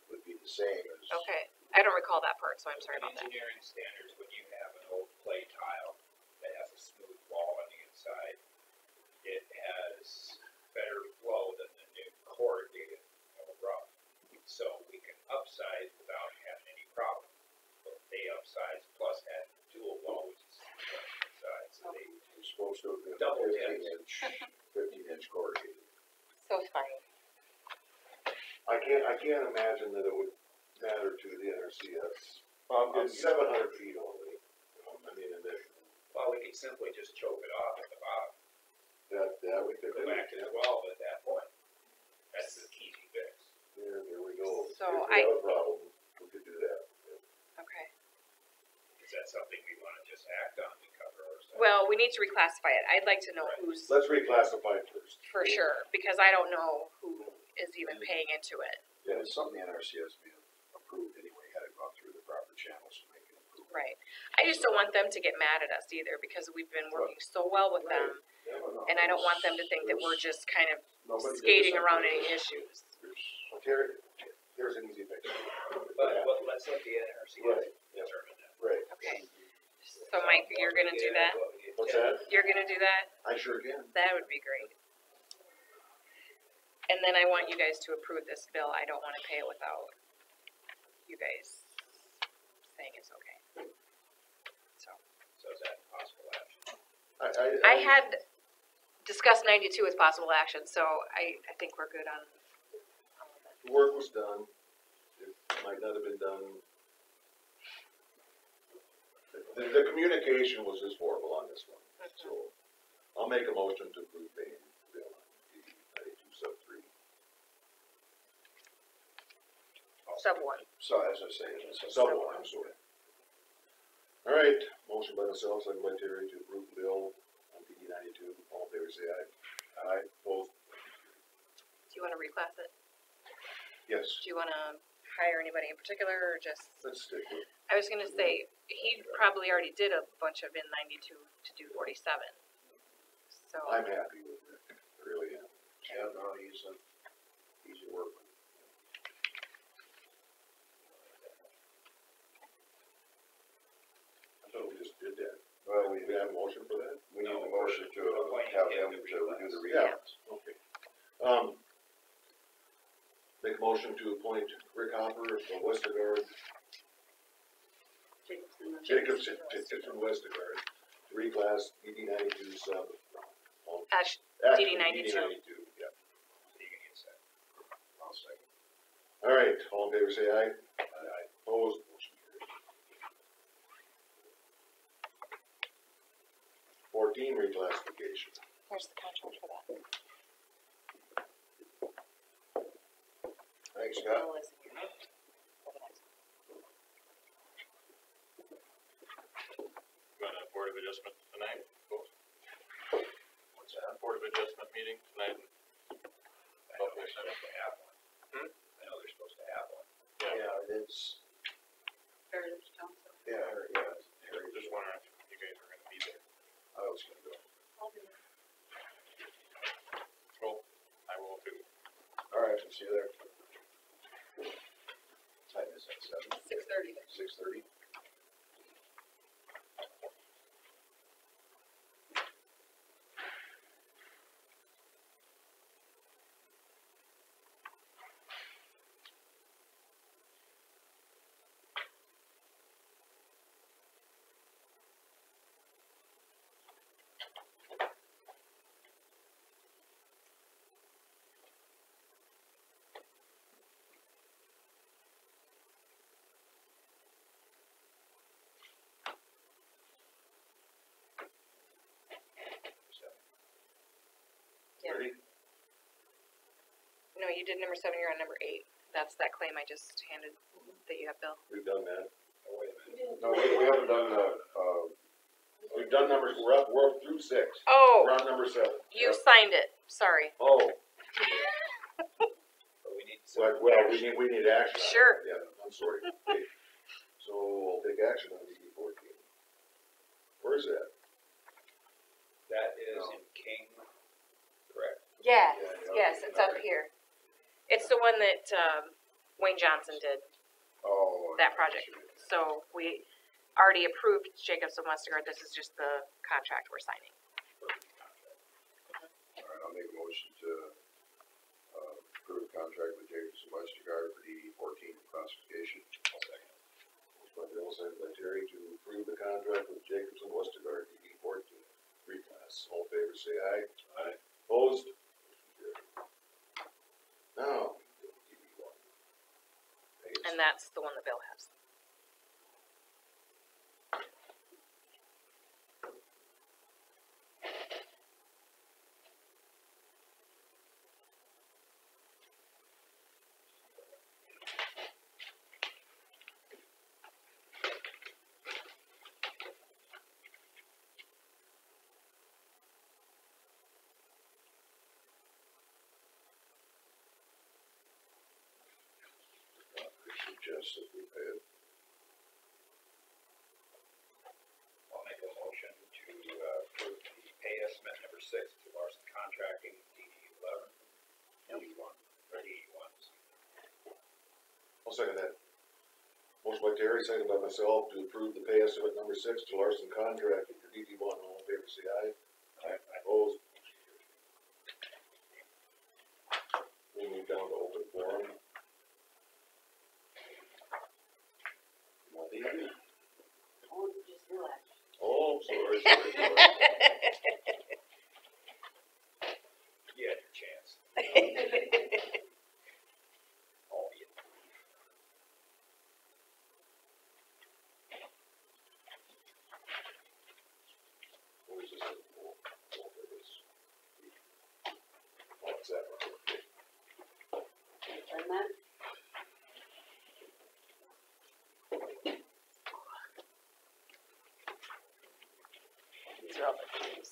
would be the same as. Okay, I don't recall that part, so I'm sorry In about that. engineering standards, when you have an old clay tile that has a smooth wall on the inside, it has better flow than the new corrugated rough. So we can upsize without having any problem. So they upsize plus add dual loads inside, so they It's supposed to have been Double 15-inch corrugated. So fine. I can't imagine that it would matter to the NRCS. It's 700 feet only. I mean, and that, well, we could simply just choke it off at the bottom, that we could go do. back to 12 at that point. That's an easy fix. Yeah, there we go. So If we have a problem, we could do that. Okay. Is that something we wanna just act on to cover ourselves? Well, we need to reclassify it. I'd like to know Right. who's, Let's reclassify it first. for sure, because I don't know who is even paying into it. Yeah, it's something the NRCS may have approved anyway, had it gone through the proper channels to make it approved. Right. I just don't want them to get mad at us either, because we've been working so well with them, Yeah, no, and I don't want them to think that we're just kind of nobody did skating this on around any purpose. issues. Here's an easy fix. But let's let the NRCS Right. determine that. Right. Okay. So Mike, you're gonna do that? What's that? You're gonna do that? I sure can. That would be great. And then I want you guys to approve this bill. I don't wanna pay it without you guys saying it's okay. So, So is that possible action? I had discussed 92 as possible action, so I think we're good on all of it. The work was done. It might not have been done. The communication was just horrible on this one. So I'll make a motion to approve paying bill on DD 92 sub 3. Sub 1. So as I say, it's a Sub 1, I'm sorry. All right, motion by myself, second by Terry to approve the bill on DD 92. All in favor, say aye. Aye. Opposed? Do you wanna reclass it? Yes. Do you wanna hire anybody in particular, or just? Let's stick with. I was gonna say, he probably already did a bunch of in 92 to do 47. So, I'm happy with it. I really am. Yeah, no, he's a workman. I thought we just did that. Well, We have a motion for that? we need a motion to have him to do the Yeah. reclass. Okay. Make a motion to appoint Rick Hopper from Westergaard, Jacobson Westergaard, to reclass DD 92 sub. Ash, Actually, DD 92. Yeah. So you can get set. I'll second. All right, all in favor, say aye. Aye. Opposed, motion carries. 14, reclassification. Where's the contract for that? Thanks, Scott. Bill is here. For the next one. Got a Board of Adjustment tonight, folks? What's that? Board of Adjustment meeting tonight. I know they're supposed to have one. Hmm? I know they're supposed to have one. Yeah, it's, Heritage Council. yeah, Harry, Just wondering if you guys are gonna be there. I was gonna go. I'll be there. Cool, I will too. All right, we'll see you there. Time is at 7? 6:30. 6:30? Yeah. Ready? No, you did number 7, you're on number 8. That's that claim I just handed, that you have, Bill. We've done that. Oh, wait a minute. No, we haven't done We've done numbers, we're up through 6. Oh, We're on number 7. you signed it, sorry. Oh, But we need to. well, we need action. on it. Sure. Yeah, I'm sorry. Okay. So we'll take action on DD 14. Where's that? That is No. in King, correct? Yes, Yeah, yes, it's up here. It's the one that, Wayne Johnson did, Oh. that project. So we already approved Jacobs and Westergaard, this is just the contract we're signing. All right, I'll make a motion to, approve contract with Jacobs and Westergaard for DD 14 classification. I'll second. Motion by Bill, second by Terry to approve the contract with Jacobs and Westergaard, DD 14, reclass. All in favor, say aye. Aye. Opposed? Now, DD 1. And that's the one that Bill has. Suggest that we pay it. I'll make a motion to approve the pay estimate number 6 to Larson Contracting, DD 11. DD 1. Or DD 1. I'll second that. Motion by Terry, second by myself to approve the pay estimate number 6 to Larson Contracting for DD 1. All in favor, say aye. Aye. Opposed? We move down to open forum. Oh, just relax. Oh, sorry. You had your chance. Albeit. What is this? Oh, there it is. What's that one? Turn that. These are all the names.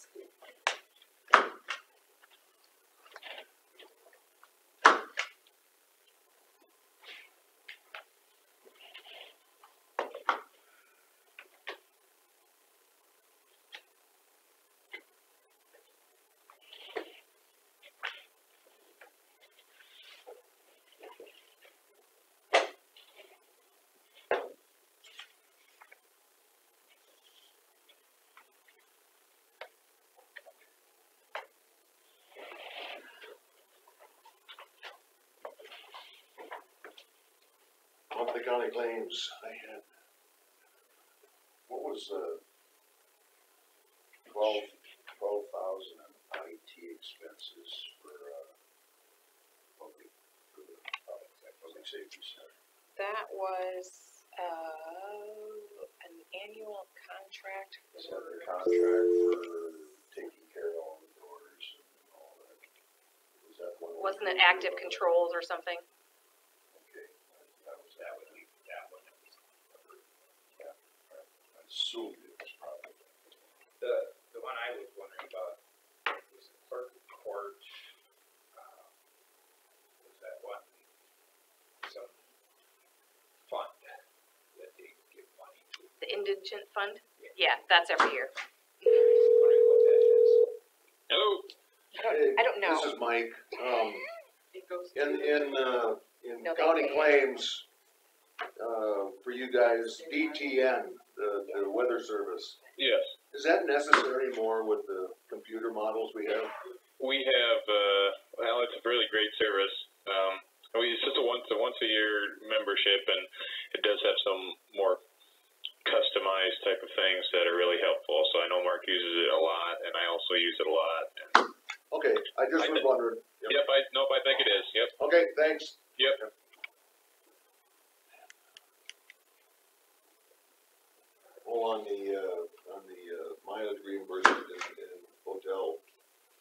Monthly county claims, I had, what was, 12,000 in IT expenses for public safety center. That was, an annual contract Is that the for, contract for taking care of all the doors and all that? Was that one? wasn't it active controls or something? Okay, that was That would be that one. yeah. I assumed it was probably. The one I was wondering about was the clerk of court. Was that one, some fund that they give money to? The indigent fund? Yeah, that's every year. Wondering what that is. Hello. I don't know. This is Mike. It goes In No, they county pay it. claims, for you guys, DTN, the weather service, Yes. is that necessary more with the computer models we have? We have, well, it's a really great service. It's just a once a year membership, and it does have some more customized type of things that are really helpful. So I know Mark uses it a lot, and I also use it a lot. Okay, I just was wondering. Yep, I think it is. Yep. Okay, thanks. Yep. Well, on the mileage reimbursement in hotel,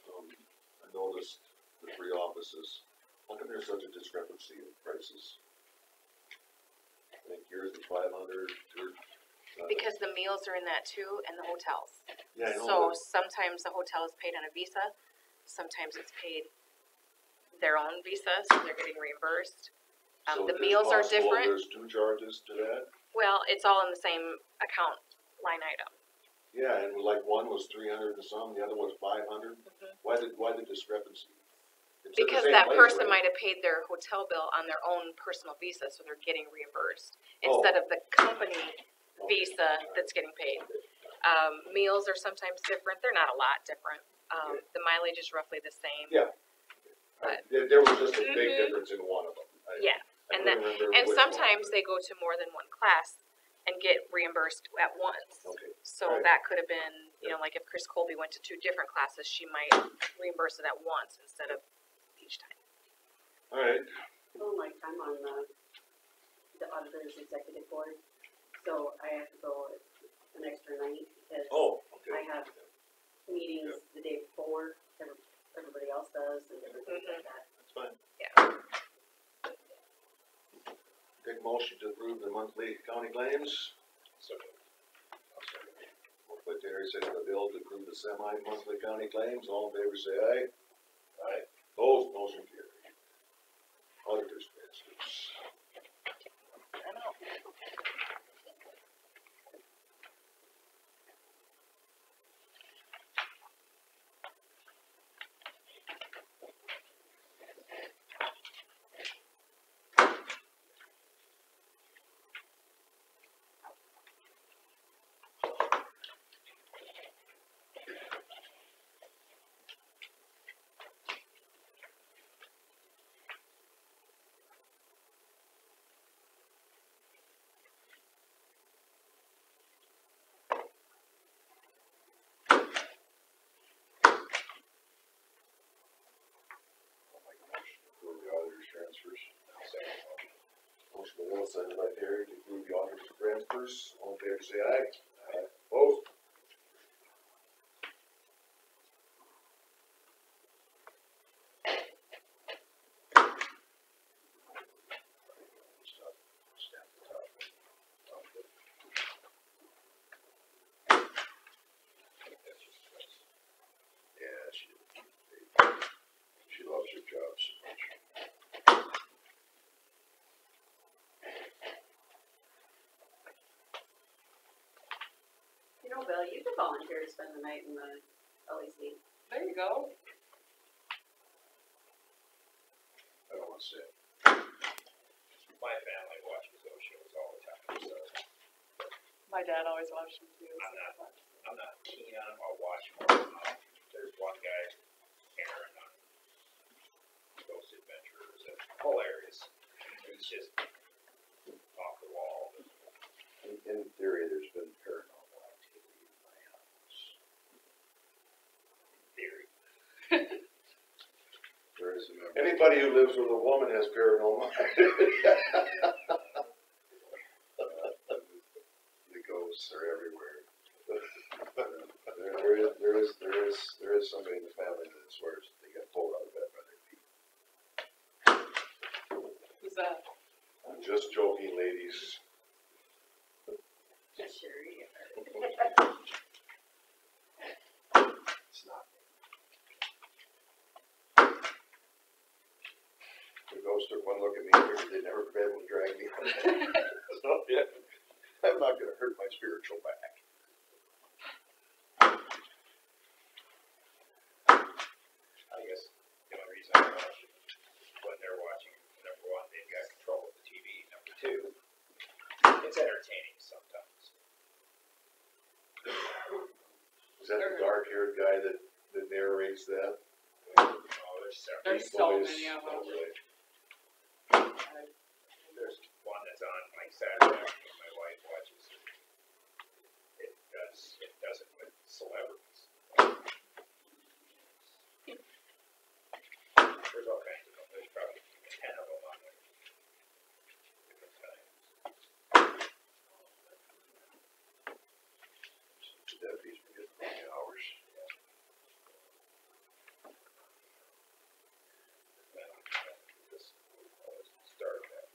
I noticed the 3 offices. How come there's such a discrepancy in prices? I think yours is 500, yours. Because the meals are in that too, and the hotels. Yeah, I know. So sometimes the hotel is paid on a Visa, sometimes it's paid their own Visa, so they're getting reimbursed. So The it is meals are possible different. There's 2 charges to that? Well, it's all in the same account line item. Yeah, and like one was 300 and some, the other was 500. Why the discrepancy? It's at the Because same that place, person right? might have paid their hotel bill on their own personal visa, so they're getting reimbursed Oh. instead of the company visa that's getting paid. Meals are sometimes different. They're not a lot different. The mileage is roughly the same. Yeah. But- There was just a big difference in one of them. Yeah, I and couldn't remember and which sometimes one. they go to more than one class and get reimbursed at once. Okay. So Right. that could have been, you know, like if Chris Colby went to 2 different classes, she might reimburse it at once instead of each time. All right. Well, like I'm on the auditor's executive board, so I have to go an extra night because Oh, I okay. have meetings the day before, everybody else does, and everything like that. That's fine. Yeah. Take motion to approve the monthly county claims. Moved by Terry, second by Bill to approve the semi-monthly county claims. All in favor, say aye. Aye. Opposed, motion carried. Auditor's transfers. Approve the auditor's transfers. Motion by Bill, second by Terry to approve the auditor's transfers. All in favor, say aye. Aye. Opposed? Yeah, she loves her job so much. You know, Bill, you could volunteer to spend the night in the LEC. There you go. I don't want to say it. My family watches those shows all the time, so My dad always watched them too. I'm not keen on them. I'll watch them. There's one guy, Aaron, on Ghost Adventures, and hilarious. He's just off the wall. In theory, there's been paranormal activity in my house. Theory. There is a member. Anybody who lives with a woman has paranormal activity. The ghosts are everywhere. There is somebody in the family that swears they got pulled out of bed by their feet. Who's that? I'm just joking, ladies. Sure, yeah. It's not me. The ghost took one look at me and figured they'd never be able to drag me out. So, yeah, I'm not gonna hurt my spiritual back. I guess the only reason I watch it when they're watching, number one, they've got control of the TV. Number two, it's entertaining sometimes. Is that the dark-haired guy that narrates that? Oh, there's several. There's so Boys. many of Oh, them. really? There's one that's on like Saturday afternoon my wife watches. It does it with celebrities. There's all kinds of them. There's probably 10 of them on there. Different times. Two deputies been getting 20 hours. Just start that.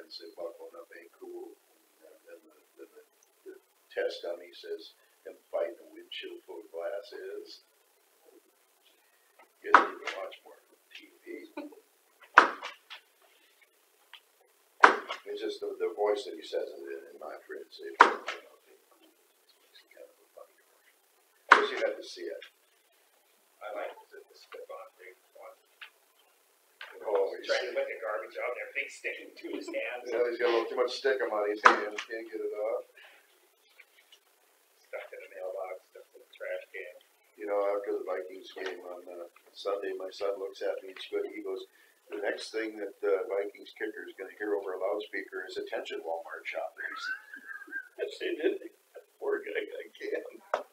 fence, they buckling up, ain't cool. And then the test dummy says, and fighting a windshield full of glass is. You guys need to watch more TV. It's just the voice that he says it in my friends. It makes it kind of a funny commercial. I guess you have to see it. I like the slip-on thing one. Oh, he's Trying to put the garbage out and everything sticking to his hands. yeah, he's got a little too much stickum on his hands, can't get it off. Stuck in the mailbox, stuck in the trash can. You know, after the Vikings game on Sunday, my son looks at me, he goes, the next thing that the Vikings kicker is going to hear over a loudspeaker is attention Walmart shoppers. I said, poor guy, I can't.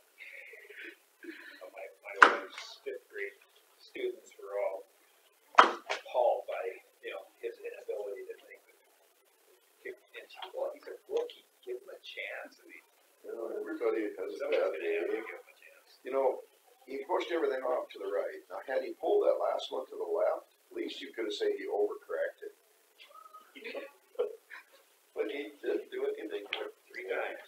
My wife's fifth grade students were all appalled by, his inability to think that well, he's a rookie, give him a chance. I mean, Everybody has a someone's bad gonna have to day. give him a chance. He pushed everything off to the right. Now, had he pulled that last one to the left, at least you could have said he overcorrected. But he didn't do anything. 3 times.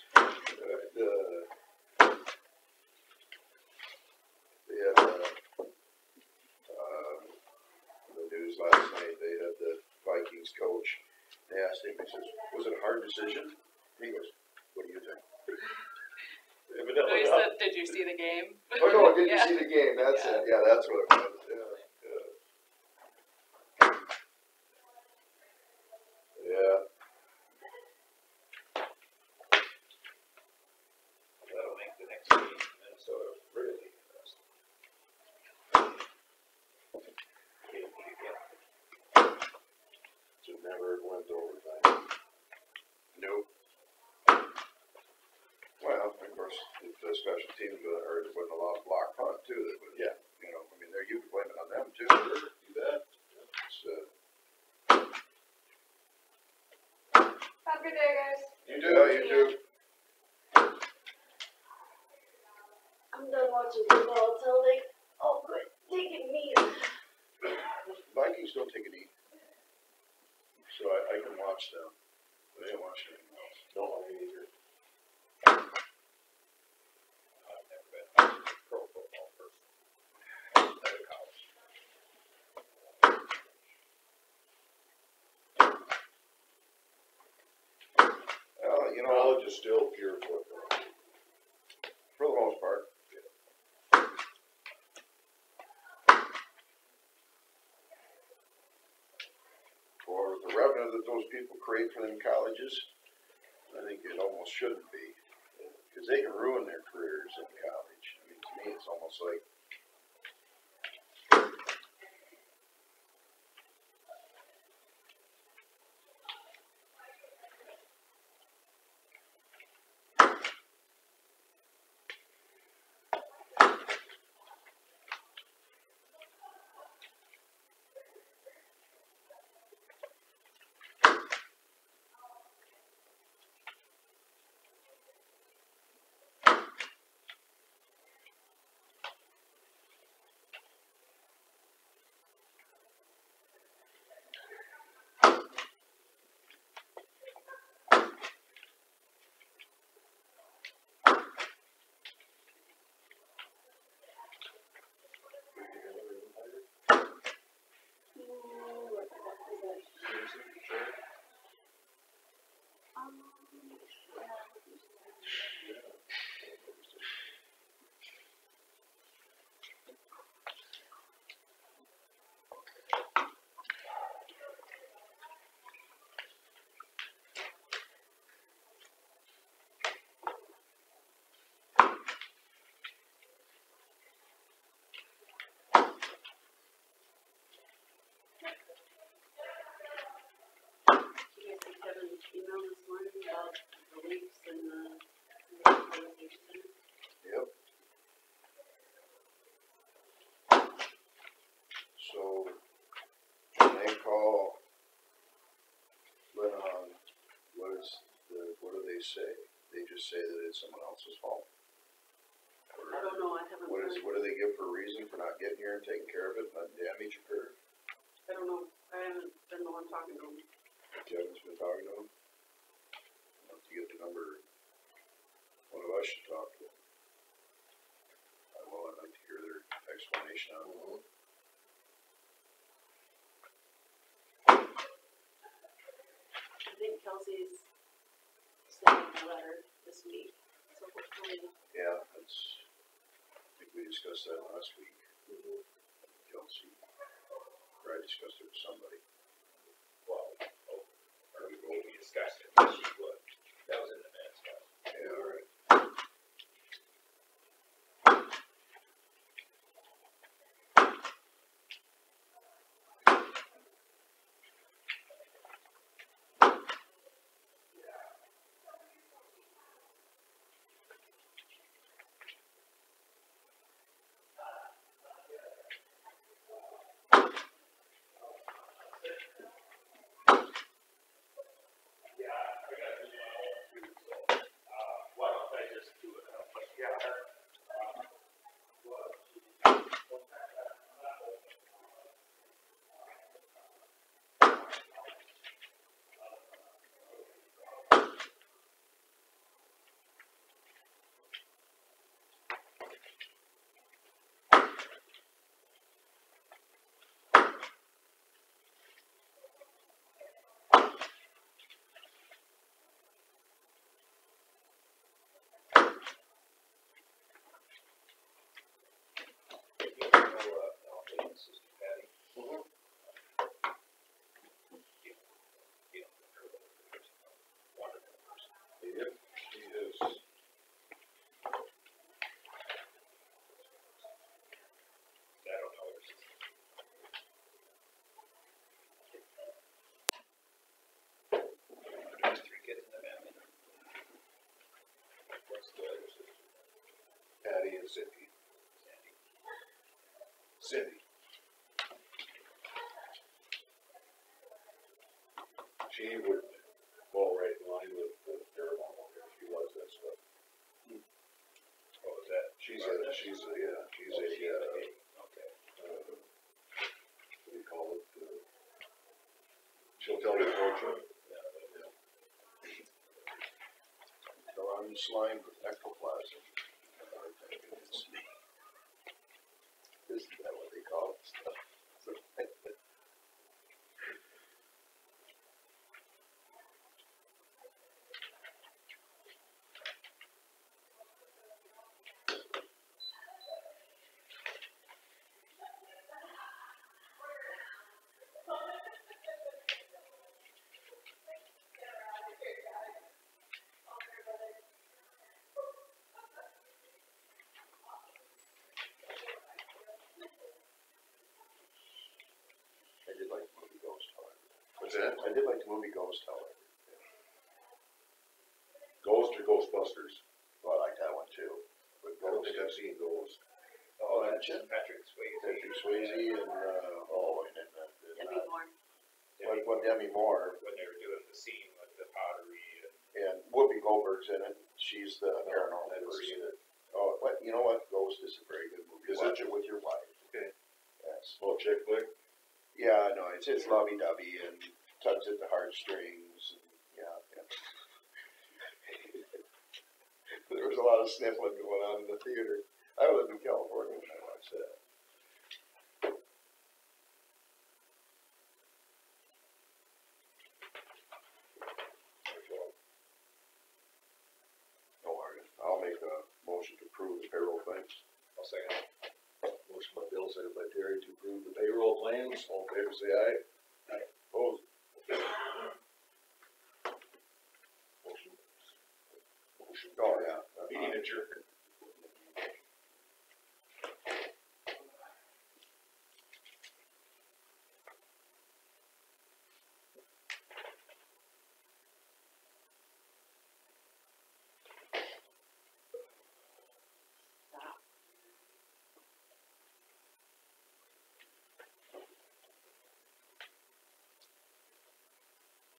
They had the news last night. They had the Vikings coach. They asked him, he says, was it a hard decision? He goes, what do you think? No, he said, did you see the game? Oh no, did you Yeah. see the game? That's it. Yeah, that's what it was. Yeah. That'll make the next game in Minnesota really interesting. So it never went overtime. Nope. Well, of course, if the special teams or it wasn't a lot of block punt too, that was, yeah, I mean, you can blame it on them too. Sure, do that. It's, Have a good day, guys. you do, you do. I'm done watching football until they all quit taking meat. Vikings don't take a knee. So I can watch them. But I ain't watching anything else. Don't want me either. I've never been a pro football person. Outside of college. Well, college is still pure football. For the most part. For the revenue that those people create for them colleges, I think it almost shouldn't be. Because they can ruin their careers in college. I mean, to me, it's almost like Kevin's email this morning about the leaks in the relocation center. yep. So, when they call Lebanon, what do they say? They just say that it's someone else's fault? Or I don't know, I haven't what heard. do they give for a reason for not getting here and taking care of it, not damage occurred? I don't know, I haven't been the one talking to him. Kevin's been talking to him. Once you get the number, one of us should talk to him. Well, I'd like to hear their explanation on it. I think Kelsey's sending a letter this week, so hopefully. Yeah, that's, I think we discussed that last week. Kelsey, or I discussed it with somebody. Well, or we discussed it, but she would, that was in the minutes, but. Yeah, all right. Why don't I just do it, yeah. Yep, she is. I don't know, there's. There's 3 kids in the family. What's the other sister? Patty and Cindy. Cindy. She would fall right in line with the paranormal here. She loves that stuff. What was that? She's a, Okay. what do you call it? She'll tell you fortune. Yeah. So I'm slimed with ectoplasm. Isn't that what they call it? I did like the movie Ghost, however. What's that? I did like the movie Ghost, however. Ghost or Ghostbusters? Well, I like that one too. But I don't think I've seen Ghost. Oh, that's it? Patrick Swayze. Patrick Swayze and, and then, Debbie Moore. what Demi Moore, When they were doing the scene with the pottery and. and Whoopi Goldberg's in it. She's the paranormal I've person. seen it. Oh, but you know what? Ghost is a very good movie. Watch it with your wife. Okay. Yes. Oh, chick flick? Yeah, no, it's lovey-dovey and tugs at the heartstrings. And, yeah. There was a lot of sniffling going on in the theater. I lived in California when I watched that. No worries. I'll make a motion to approve the payroll claims. I'll second it. Motion by Bill, second by Terry to approve the payroll claims. All in favor, say aye. Aye. Opposed? Motion. Oh, yeah. Meeting adjourned.